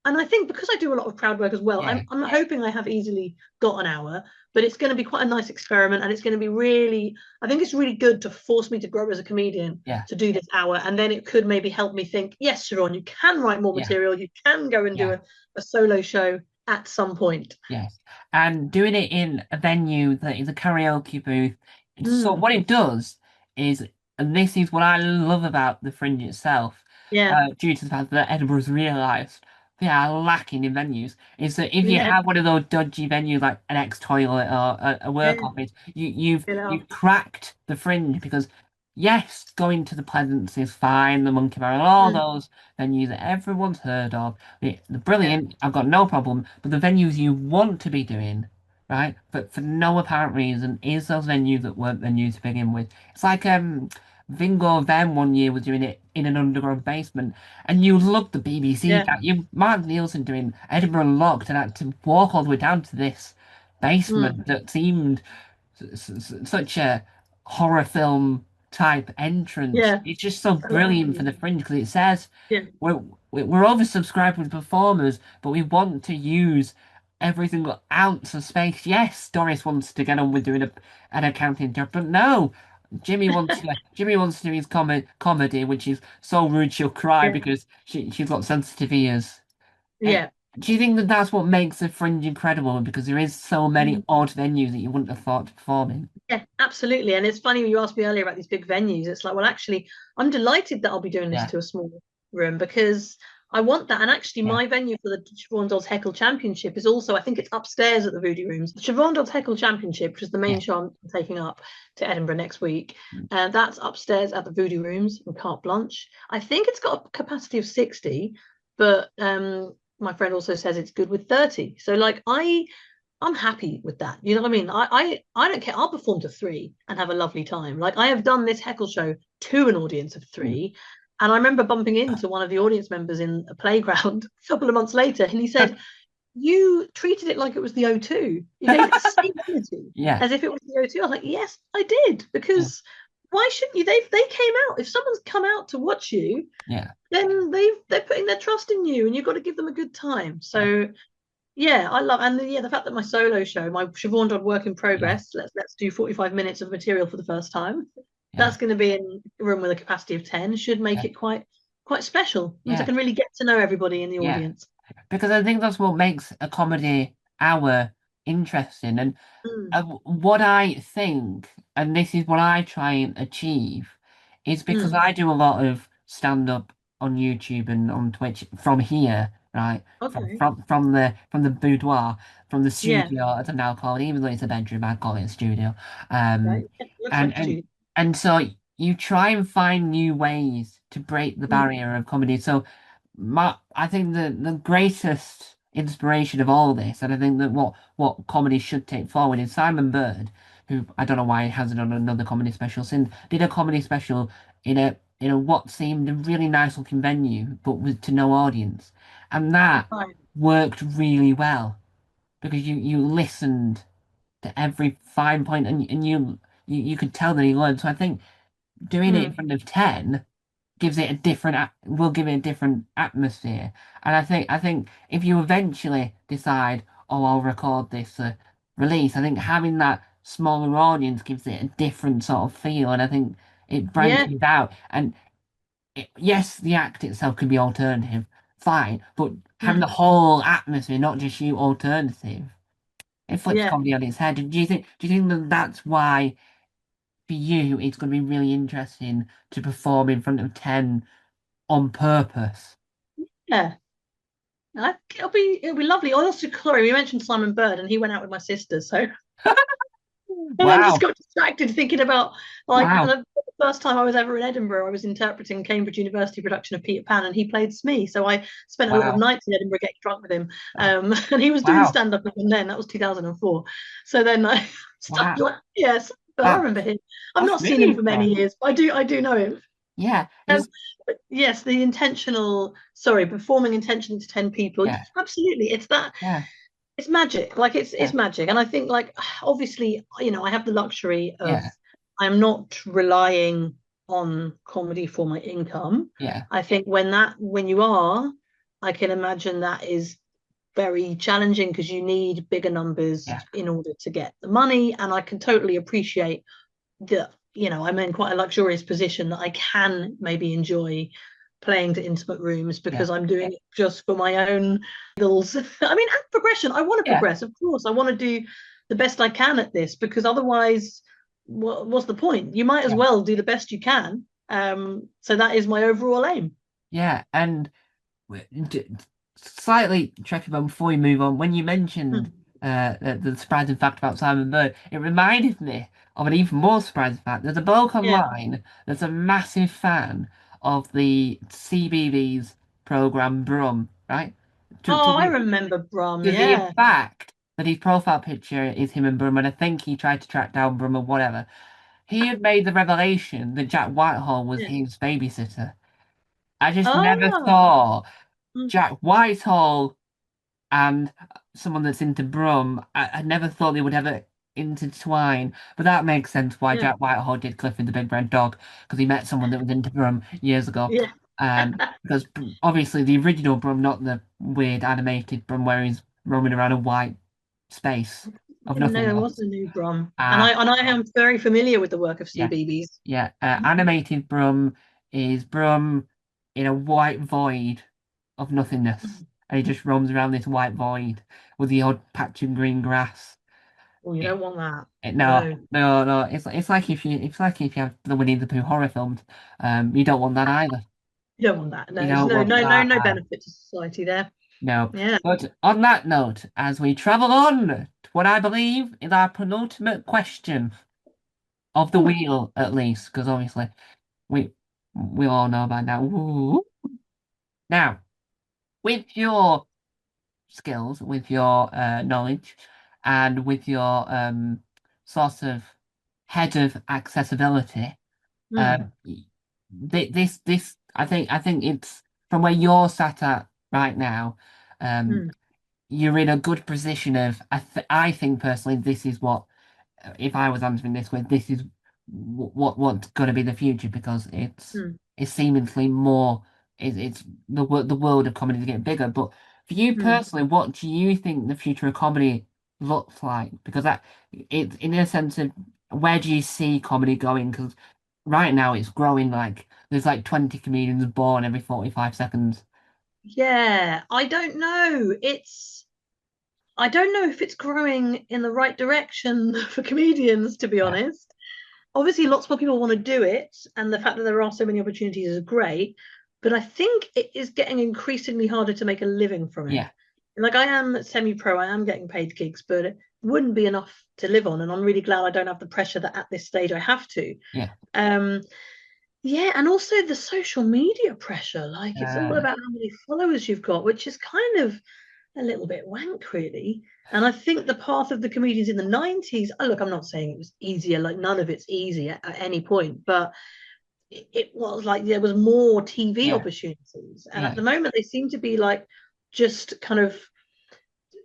And I think because I do a lot of crowd work as well, Yeah. I'm hoping I have easily got an hour, but it's going to be quite a nice experiment. And it's going to be really, I think it's really good to force me to grow as a comedian Yeah. to do this hour. And then it could maybe help me think, yes, Sharon, you can write more Yeah. material. You can go and do Yeah. a solo show at some point. Yes. And doing it in a venue that is a karaoke booth. So Mm. what it does is, and this is what I love about the Fringe itself, Yeah. due to the fact that Edinburgh's realised they are lacking in venues, is that if you Yeah. have one of those dodgy venues like an ex-toilet or a work Yeah. office, you've You know. cracked the Fringe because yes, going to the Pleasance is fine, the Monkey Bar, and all Mm. those venues that everyone's heard of, they're brilliant. I've got no problem. But the venues you want to be doing, right? But for no apparent reason, is those venues that weren't venues to begin with. It's like Vingo Venn one year was doing it in an underground basement, and you look the BBC, Yeah. you Mark Nielsen doing Edinburgh Locked and had to walk all the way down to this basement that seemed such a horror film type entrance. Yeah. It's just so brilliant for the Fringe because it says Yeah. we're oversubscribed with performers, but we want to use every single ounce of space. Yes, Doris wants to get on with doing an accounting job, but no, Jimmy wants to do his comedy, which is so rude she'll cry Yeah. because she's got sensitive ears. Yeah. Do you think that that's what makes the Fringe incredible? Because there is so many odd venues that you wouldn't have thought to perform in. Yeah, absolutely. And it's funny you asked me earlier about these big venues. It's like, well, actually, I'm delighted that I'll be doing this Yeah. to a small room because I want that. And actually, Yeah. my venue for the Siobhan Dodds Heckle Championship is also, I think it's upstairs at the Voodoo Rooms. The Siobhan Dodds Heckle Championship, which is the main Yeah. show I'm taking up to Edinburgh next week, and that's upstairs at the Voodoo Rooms in Carte Blanche. I think it's got a capacity of 60, but my friend also says it's good with 30. So like I'm happy with that. You know what I mean? I don't care. I'll perform to 3 and have a lovely time. Like I have done this heckle show to an audience of 3. And I remember bumping into one of the audience members in a playground a couple of months later, and he said, you treated it like it was the O2. You gave it the same energy Yeah. as if it was the O2. I was like, yes, I did. Because why shouldn't you? They came out. If someone's come out to watch you, Yeah. then they're putting their trust in you, and you've got to give them a good time. So yeah, I love, and the fact that my solo show, my Siobhan Dodd work in progress, let's do 45 minutes of material for the first time. yeah, that's going to be in a room with a capacity of 10 should make yeah, it quite special. And I yeah, can really get to know everybody in the yeah. audience. Because I think that's what makes a comedy hour interesting. And Mm, what I think, and this is what I try and achieve, is because mm. I do a lot of stand up on YouTube and on Twitch from here, right? Okay. From the boudoir, from the Yeah. studio, as I now call it, even though it's a bedroom, I call it a studio. Right. Um, It looks like and a and studio. and so you try and find new ways to break the Mm, barrier of comedy. So I think the greatest inspiration of all this, and I think that what comedy should take forward is Simon Bird, who I don't know why he hasn't done another comedy special since, did a comedy special in a what seemed a really nice looking venue, but with to no audience, and that right. worked really well because you listened to every fine point and you could tell that he learned. So I think doing it in Mm, front of 10 gives it a different will give it a different atmosphere. And I think if you eventually decide, oh, I'll record this release, I think having that smaller audience gives it a different sort of feel, and I think it yeah. branches out. And yes, the act itself can be alternative, fine, but having the Mm, whole atmosphere, not just you alternative, it flips yeah. comedy on its head. And do you think that that's why for you it's going to be really interesting to perform in front of 10 on purpose? Yeah. I think it'll be lovely. Also, sorry, we mentioned Simon Bird, and he went out with my sister, so and then just Wow. got distracted thinking about like Wow. the first time I was ever in Edinburgh, I was interpreting Cambridge University production of Peter Pan, and he played Smee. So I spent a lot of Wow. nights in Edinburgh getting drunk with him, Oh, and he was doing wow. stand up even then. That was 2004. So then I started Wow. like, yes, but I That, remember him. I've that's not seen really him for many impressive. years, but I do know him. Yeah. Um, but yes, the sorry, performing intentionally to 10 people. Yeah. Absolutely. It's that Yeah. it's magic. Like it's Yeah. magic. And I think like obviously, I have the luxury of Yeah. I'm not relying on comedy for my income. Yeah. I think when you are, I can imagine that is very challenging because you need bigger numbers Yeah. in order to get the money. And I can totally appreciate that, I'm in quite a luxurious position that I can maybe enjoy playing to intimate rooms Yeah. because I'm doing it just for my own goals. I mean, and progression. I want to Yeah. progress, of course. I want to do the best I can at this because otherwise, what's the point? You might as Yeah. well do the best you can. So that is my overall aim. Yeah. And slightly tricky, but before we move on, when you mentioned Mm. the surprising fact about Simon Bird, it reminded me of an even more surprising fact. There's a bloke Yeah. online that's a massive fan of the CBBS program Brum, right? To, to Oh, I the remember Brum. to the Yeah. effect that his profile picture is him and Brum, and I think he tried to track down Brum or whatever. He had made the revelation that Jack Whitehall was Yeah. his babysitter. I just never Oh. thought Mm. Jack Whitehall and someone that's into Brum, I never thought they would ever intertwine. But that makes sense why Yeah. Jack Whitehall did Clifford the Big Red Dog, because he met someone that was into Brum years ago. Yeah. Because obviously the original Brum, not the weird animated Brum where he's roaming around a white space of Didn't know there was nothingness. a new Brum. And Uh, I am very familiar with the work of yeah, CBeebies. yeah. Animated Brum is Brum in a white void of nothingness. And he just roams around this white void with the odd patch of green grass. Oh, you It, don't want that. no, No, no, no. It's like if you have the Winnie the Pooh horror films. You don't want that either. you don't want that. No, You there's don't no want no no that. no benefit to society there. No. Yeah. But on that note, as we travel on to what I believe is our penultimate question of the Ooh. wheel, at least, because obviously we we all know by now. Ooh. Now, with your skills, with your knowledge, and with your sort of head of accessibility, Mm, this I think it's from where you're sat at right now. Um, mm, you're in a good position of I think personally this is what if I was answering this with this is what's going to be the future because mm, it's seemingly more it's the world of comedy is getting bigger. But for you mm. personally, what do you think the future of comedy looks like? Because that it's in a sense of where do you see comedy going? Because right now it's growing like there's like 20 comedians born every 45 seconds. Yeah, I don't know if it's growing in the right direction for comedians, to be Yeah, honest. Obviously, lots more people want to do it, and the fact that there are so many opportunities is great. But I think it is getting increasingly harder to make a living from it. yeah, Like I am semi-pro, I am getting paid gigs, but it wouldn't be enough to live on. And I'm really glad I don't have the pressure that at this stage I have to. yeah. Um, yeah, and also the social media pressure. Like it's all Uh, about how many followers you've got, which is kind of a little bit wank, really. And I think the path of the comedians in the 90s, oh, look, I'm not saying it was easier, like none of it's easy at any point, but it was like there was more TV yeah, opportunities. And at yeah, the moment, they seem to be like just kind of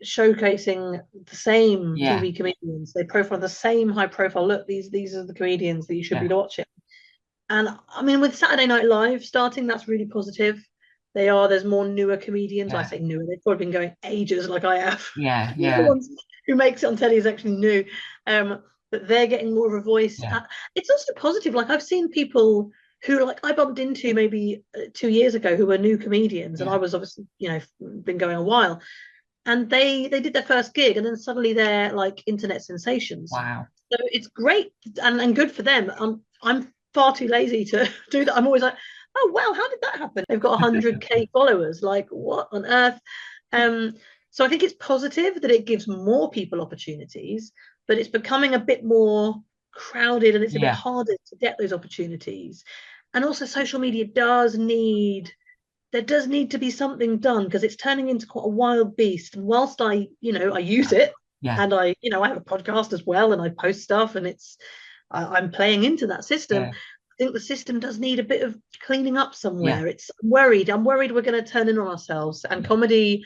showcasing the same yeah, TV comedians. They profile the same high profile. Look, these are the comedians that you should be yeah, watching. And I mean, with Saturday Night Live starting, that's really positive. There's more newer comedians. I yeah, say newer, they've probably been going ages like I have. yeah, The yeah, ones who makes it on telly is actually new. But they're getting more of a voice. yeah, It's also positive. Like I've seen people who like I bumped into maybe 2 years ago who were new comedians, and I yeah. was obviously, been going a while. And they did their first gig and then suddenly they're like internet sensations. Wow. So it's great and good for them. I'm far too lazy to do that. I'm always like, oh wow, how did that happen? They've got 100K followers. Like what on earth? Um, so I think it's positive that it gives more people opportunities, but it's becoming a bit more crowded and it's a bit Yeah, harder to get those opportunities. And also social media does need there does need to be something done because it's turning into quite a wild beast. And whilst I use it yeah, and I have a podcast as well and I post stuff and I'm playing into that system. yeah, I think the system does need a bit of cleaning up yeah, somewhere. I'm worried we're going to turn in on ourselves. And yeah, comedy,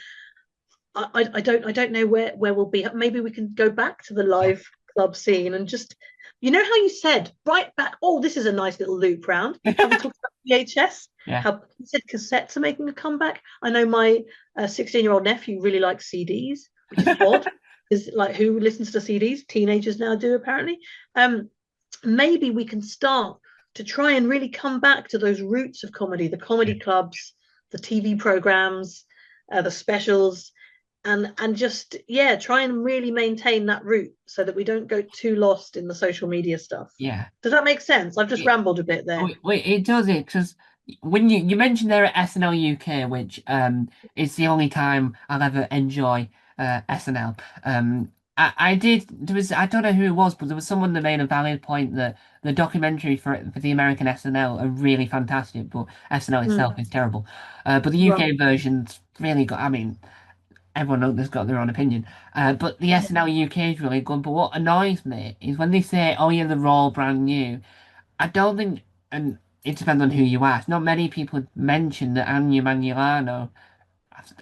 I don't know where we'll be. Maybe we can go back to the yeah, live club scene and just how you said right back. Oh, this is a nice little loop round. Have we talked about VHS? yeah. How you said cassettes are making a comeback. I know my 16-year-old nephew really likes CDs, which is odd. Is like who listens to CDs? Teenagers now do apparently. Maybe we can start to try and really come back to those roots of comedy, the comedy clubs, the TV programs, the specials, and just try and really maintain that route so that we don't go too lost in the social media stuff. Yeah. Does that make sense? I've just It, rambled a bit there. wait, it does it because when you mentioned there at SNL UK, which is the only time I'll ever enjoy SNL. I did there was I don't know who it was, but there was someone that made a valid point that the documentary for the American SNL are really fantastic, but SNL itself Mm, is terrible. But the UK right. version's really got. I mean, everyone has got their own opinion. But the Yeah. SNL UK is really good. But what annoys me is when they say, "Oh yeah, they're all brand new." I don't think, and it depends on who you ask. Not many people mention that Anya Manulano,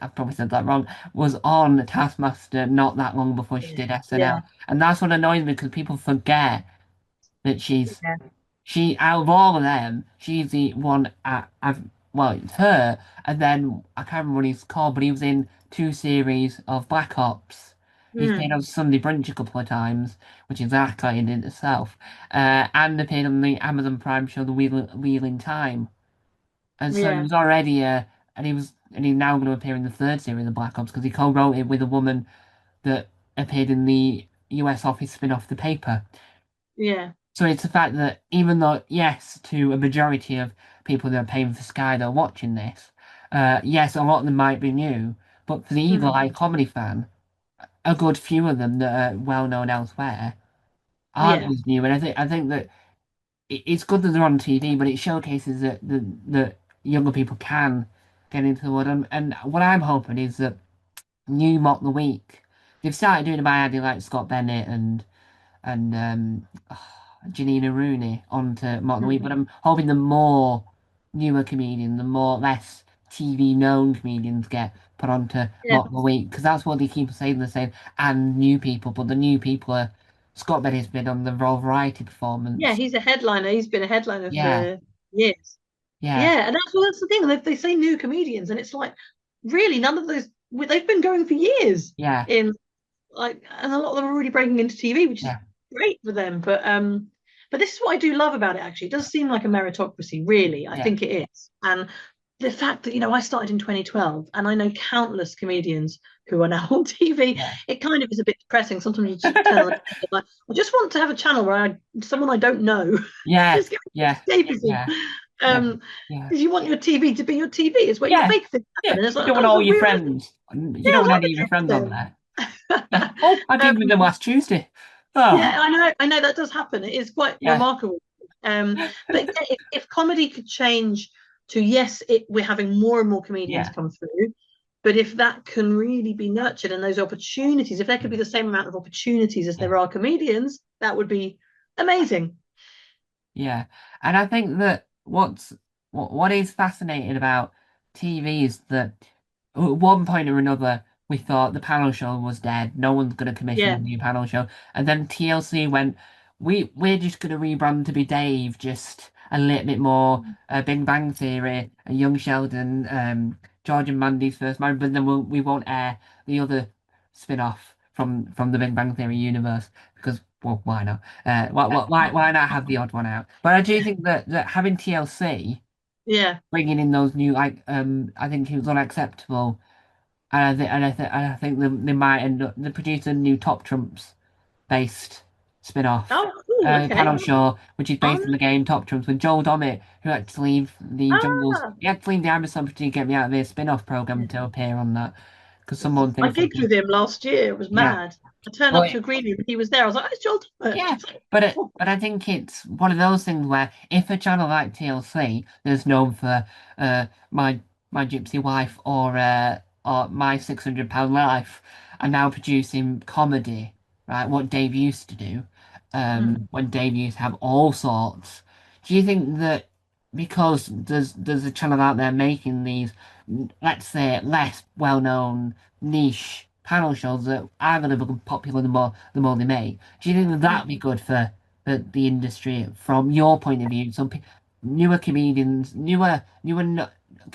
I've probably said that wrong, was on Taskmaster not that long before she Yeah. did Yeah. SNL, and that's what annoys me because people forget that Yeah. she out of all of them, she's the one I've well, it's her, and then I can't remember what he's called, but he was in two series of Black Ops. He's played Mm, on Sunday Brunch a couple of times, which is accolade in itself, and appeared on the Amazon Prime show The Wheel in Time, and so he yeah. was already and he's now going to appear in the third series of Black Ops because he co-wrote it with a woman that appeared in the US Office spin-off The Paper. Yeah. So it's the fact that even though, yes, to a majority of people that are paying for Sky that are watching this, yes, a lot of them might be new, but for the Eagle Mm, Eye comedy fan, a good few of them that are well known elsewhere aren't yeah. as new. And I think that it's good that they're on TV, but it showcases that younger people can get into the world. And what I'm hoping is that new Mock the Week, they've started doing it by adding like Scott Bennett and Janina Rooney onto Mock the Week, but Mm, I'm hoping the more newer comedians, the more less TV known comedians get put onto yeah. Mock the Week because that's what they keep saying. They're saying and new people, but the new people are Scott Bennett's been on the Raw Variety Yeah. performance. He's a headliner. He's been a headliner Yeah, for years. yeah, Yeah. And that's the thing. They say new comedians, and it's like, really, none of those, they've been going for years yeah, in like, and a lot of them are already breaking into TV, which is yeah, great for them. But But this is what I do love about it, actually. It does seem like a meritocracy, really. I Yeah. think it is. And the fact that, I started in 2012 and I know countless comedians who are now on TV, Yeah. it kind of is a bit depressing. Sometimes you just turn on the like, I just want to have a channel where someone I don't know Yeah. just Yeah. escapism. Yeah. Yeah. Because you want your TV to be your TV. It's where you Yeah. make things Yeah. happen. And it's You like, don't want oh, all but your we're friends. You yeah, don't want like any of your friends on them. there. Yeah. Oh, I did with them last Tuesday. Oh, Yeah, I know that does happen. It is quite yeah. remarkable. But yeah, if comedy could change to yes, we're having more and more comedians Yeah. come through, but if that can really be nurtured and those opportunities, if there could be the same amount of opportunities as Yeah. there are comedians, that would be amazing. Yeah. And I think that what is fascinating about TV is that at one point or another we thought the panel show was dead. No one's going to commission a Yeah. new panel show. And then TLC went, we're just going to rebrand to be Dave, just a little bit more Big Bang Theory, Young Sheldon, George and Mandy's First Marriage, but then we won't air the other spin-off from the Big Bang Theory universe because, well, why not? Why not have the odd one out? But I do think that having TLC Yeah. bringing in those new I think it was unacceptable, and I think they might end up they produce a new Top Trumps based spin-off Oh, cool. Okay. panel show which is Oh, based on the game Top Trumps with Joel Dommett who had to leave the jungles. ah. He had to leave the Amazon to get me out of their spin-off program to appear on that because someone I thinks they gigged can. with him last year. It was Yeah. mad. I turned up But to a green room. He was there. I was like, oh, it's Joel Dommett. yeah, but I think it's one of those things where if a channel like TLC that's known for my Gypsy Wife or My £600 Life are now producing comedy, right? What Dave used to do, Mm, when Dave used to have all sorts. Do you think that because there's a channel out there making these, let's say, less well-known niche panel shows that are going to become popular the more they make? Do you think that mm, that'd be good for the industry from your point of view? Some newer comedians, newer no,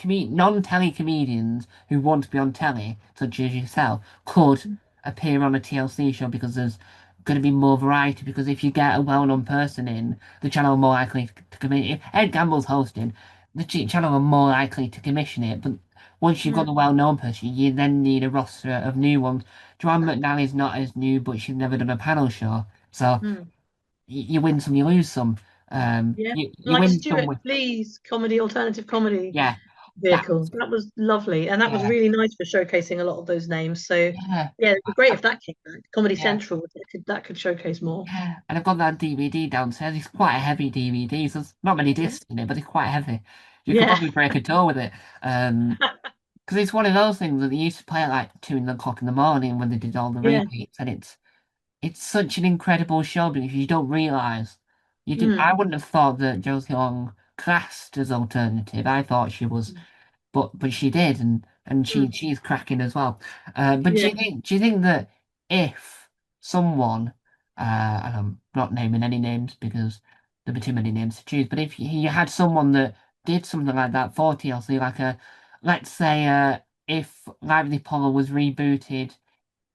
non-telly comedians who want to be on telly, such as yourself, could appear on a TLC show because there's going to be more variety. Because if you get a well-known person in, the channel are more likely to commission. If Ed Gamble's hosting, the channel are more likely to commission it. But once you've got mm, the well-known person, you then need a roster of new ones. Joanne McNally's not as new, but she's never done a panel show. So mm. you win some, you lose some. Yeah, You like win some Stuart with, Lee's comedy, alternative comedy yeah, that, vehicle. That was lovely, and that was yeah, really nice for showcasing a lot of those names. So yeah, yeah, it'd be great if that came back. Comedy yeah, Central, that could showcase more. yeah. And I've got that DVD downstairs. It's quite a heavy DVD, so there's not many Yeah, discs in it, but it's quite heavy. You could yeah, probably break a toe with it. Because it's one of those things that they used to play at like 2 o'clock in the morning when they did all the yeah. repeats, and it's such an incredible show because you don't realise I Mm, wouldn't have thought that Josie Long classed as alternative. I thought she was, but she did, and mm, she's cracking as well. But yeah, do you think that if someone, and I'm not naming any names because there'd be too many names to choose, but if you had someone that did something like that for TLC, like let's say if Live the Apollo was rebooted,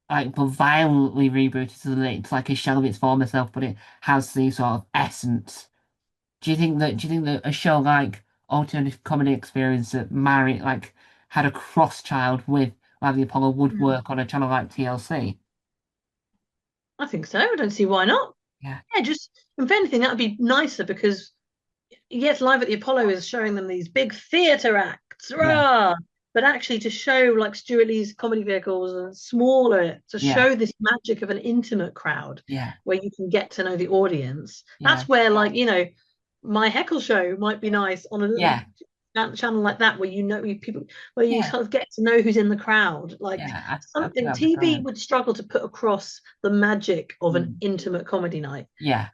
like but violently rebooted so that it's like a shell of its former self, but it has the sort of essence. Do you think that a show like Alternative Comedy Experience that married like had a cross child with Live the Apollo would mm. work on a channel like TLC? I think so. I don't see why not. Yeah, Yeah, just if anything, that would be nicer because yes, Live at the Apollo is showing them these big theatre acts, yeah, rah! But actually, to show like Stuart Lee's comedy vehicles and smaller, to yeah, show this magic of an intimate crowd yeah, where you can get to know the audience. yeah, That's where, like, my heckle show might be nice on a little yeah, channel like that, where people, where you yeah, sort of get to know who's in the crowd. Like yeah. I think something that'd be TV great. would struggle to put across the magic of an Mm. intimate comedy night. Yeah,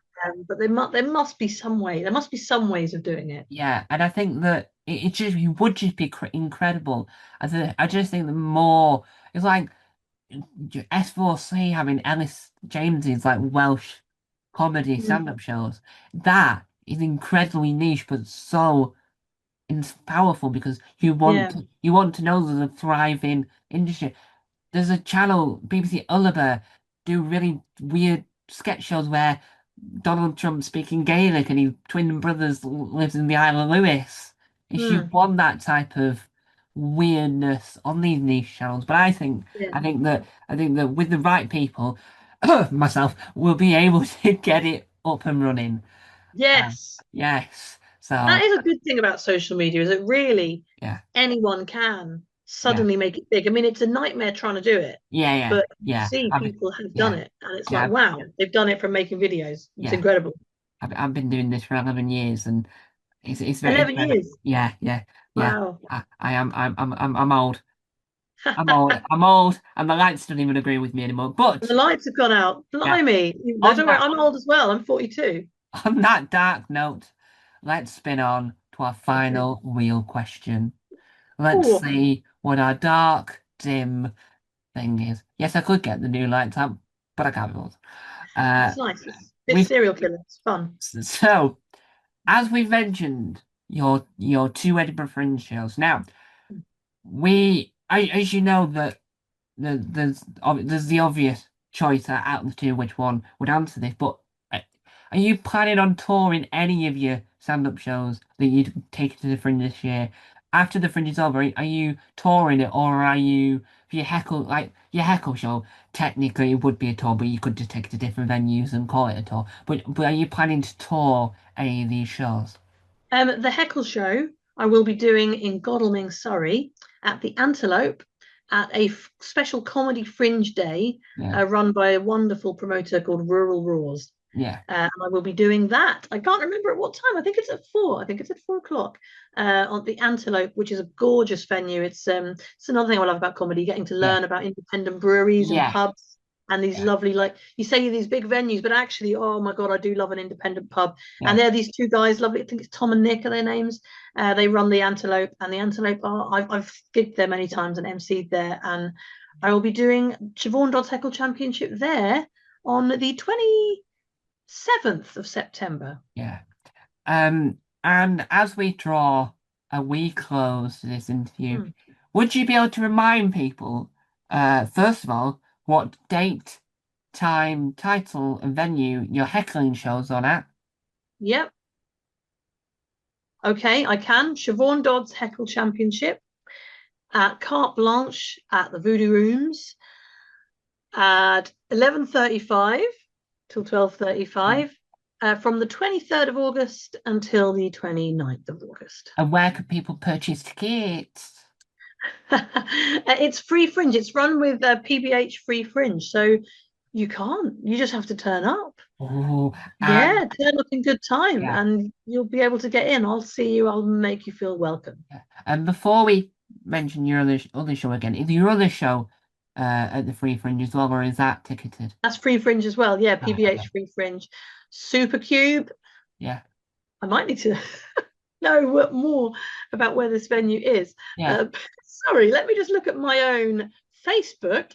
But there must be some way. There must be some ways of doing it. yeah, and I think that it would just be incredible. I just think the more it's like S4C having Ellis James's like Welsh comedy Mm. stand-up shows. That is incredibly niche, but so powerful because Yeah. you want to know there's a thriving industry. There's a channel, BBC Ullaba, do really weird sketch shows where Donald Trump speaking Gaelic and his twin brothers lives in the Isle of Lewis. If you Mm, want that type of weirdness on these niche channels, but yeah. I think that with the right people, myself, we'll be able to get it up and running. Yes. Yes. That So is a good thing about social media, is that really yeah, anyone can yeah, suddenly make it big. I mean, it's a nightmare trying to do it, yeah, but you yeah. see people have done Yeah, it, and it's like, yeah, wow, they've done it from making videos. It's yeah. incredible. I've been doing this for 11 years, and it's 11 very years. yeah, yeah, yeah. Wow. I am I'm old. I'm old. I'm old, and the lights don't even agree with me anymore. The But lights have gone out. yeah, Blimey. No, on don't worry. that I'm old as well. I'm 42. on that dark note, let's spin on to our Okay. final real question. Let's Oh, see what our dark, dim thing is. Yes, I could get the new lights up, but I can't be bothered. Uh, that's nice. It's a bit we've serial killer. It's fun. so as we've mentioned, your two Edinburgh Fringe shows. Now, as you know, that there's the obvious choice out of the two which one would answer this, but uh, are you planning on touring any of your stand-up shows that you'd take to the Fringe this year? After the Fringe is over, are you touring it, or are you for your heckle show? Technically, it would be a tour, but you could just take it to different venues and call it a tour. But are you planning to tour any of these shows? The Heckle Show I will be doing in Godalming, Surrey, at the Antelope, at a special comedy fringe day Yeah, run by a wonderful promoter called Rural Roars. yeah, And I will be doing that. I can't remember at what time. I think it's at 4. I think it's at 4 o'clock on the Antelope, which is a gorgeous venue. It's another thing I love about comedy, getting to yeah, learn about independent breweries and yeah, pubs and these yeah, lovely, like you say, these big venues, but actually, oh my God, I do love an independent pub. And yeah, they're these two guys, lovely. I think it's Tom and Nick are their names. They run the Antelope, and the Antelope are I've gigged there many times and emceed there, and I will be doing Siobhan Dodd's Heckle Championship there on the 27th of September. yeah. And as we draw a wee close to this interview, Hmm. would you be able to remind people, first of all, what date, time, title, and venue your heckling show's on at? Yep. Okay, I can. Siobhan Dodd's Heckle Championship at Carte Blanche at the Voodoo Rooms at 11:35 till 12:35 from the 23rd of August until the 29th of August. And where can people purchase tickets? It's free fringe. It's run with PBH free fringe. So you can't. You just have to turn up. Oh, and Yeah, turn up in good time yeah, and you'll be able to get in. I'll see you. I'll make you feel welcome. yeah. And before we mention your other show again, is your other show at the Free Fringe as well, or is that ticketed? That's free fringe as well. Yeah, Right, okay. PBH free fringe. Super Cube. Yeah, I might need to know more about where this venue is. yeah, Sorry, let me just look at my own Facebook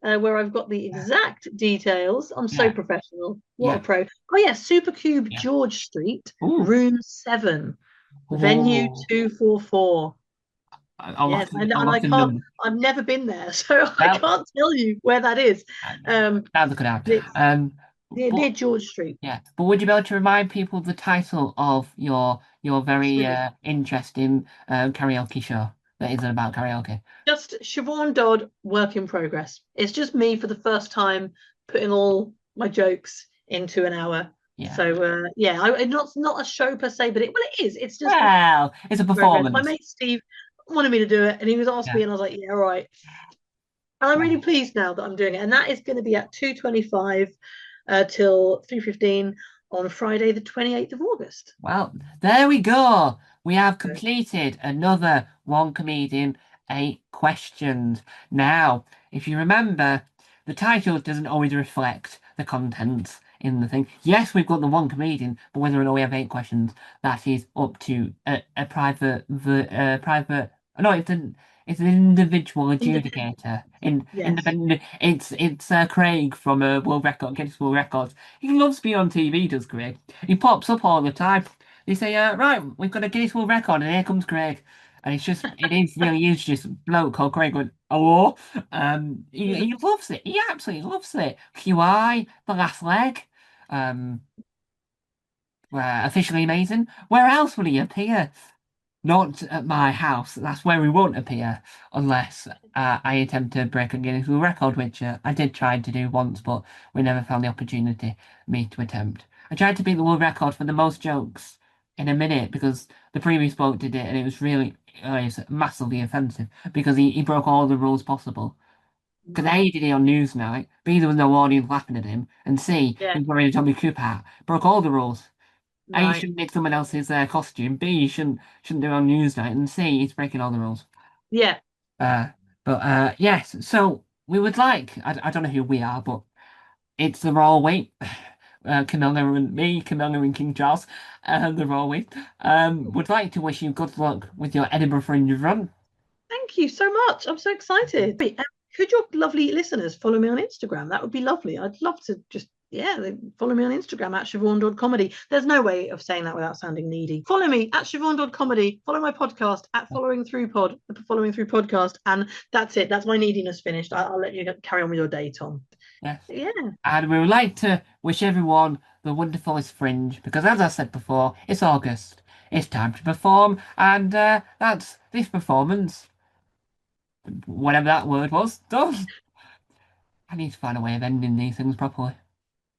where I've got the exact details. I'm so yeah, professional. What a yeah, pro. Oh, yeah, Supercube yeah. George Street, Ooh, room 7, venue oh. 244. I'll Yes, have to, and I'll have I to can't, know. I've never been there, so I Well, can't tell you where that is. Um, that's a good out. it's near But George Street. yeah, but would you be able to remind people the title of your very Absolutely. interesting karaoke show that isn't about karaoke? Just Siobhan Dodd, work in progress. It's just me for the first time putting all my jokes into an hour. Yeah. So yeah, not a show per se, but it is. It's just Well, it's a progress. My performance. mate Steve wanted me to do it, and he was asked Yeah. me, and I was like, yeah, all right. And I'm really Yeah. pleased now that I'm doing it, and that is going to be at 2:25 till 3:15 on Friday, the 28th of August. Well, there we go. We have completed another One Comedian, Eight Questions. Now, if you remember, the title doesn't always reflect the contents in the thing. Yes, we've got the one comedian, but whether or not we have 8 questions, that is up to a private. No, it's an individual Independent. adjudicator. Yes. Independent. It's Craig from World Record Guinness World Records. He loves being on TV, does Craig? He pops up all the time. They say, right, we've got a Guinness World Record, and here comes Craig. And it is really is just a bloke called Craig going, hello. He loves it. He absolutely loves it. QI, the last leg. Um, Officially amazing. Where else would he appear? Not at my house. That's where he won't appear unless I attempt to break a Guinness World Record, which I did try to do once, but we never found the opportunity me to attempt. I tried to beat the world record for the most jokes in a minute because the previous bloke did it, and it was really it was massively offensive because he broke all the rules possible. Because A, he did it on Newsnight, B, there was no audience laughing at him, and C, Yeah, he was wearing a Tommy Cooper hat. Broke all the rules. A, you right. shouldn't make someone else's costume. B, you shouldn't do it on Newsnight. And C, he's breaking all the rules. Yeah. Uh, but yes, so we would like, I don't know who we are, but it's the Royal Week. Camilla and me, Camilla and King Charles, the Royal Week. Would like to wish you good luck with your Edinburgh Fringe run. Thank you so much. I'm so excited. Wait, could your lovely listeners follow me on Instagram? That would be lovely. I'd love to just, yeah, follow me on Instagram at Siobhan.comedy. There's no way of saying that without sounding needy. Follow me at Siobhan.comedy. Follow my podcast at Following Through podcast. And that's it. That's my neediness finished. I'll let you carry on with your day, Tom. Yes. Yeah. And we would like to wish everyone the wonderfulest fringe because, as I said before, it's August. It's time to perform, and that's this performance, whatever that word was, done. I need to find a way of ending these things properly.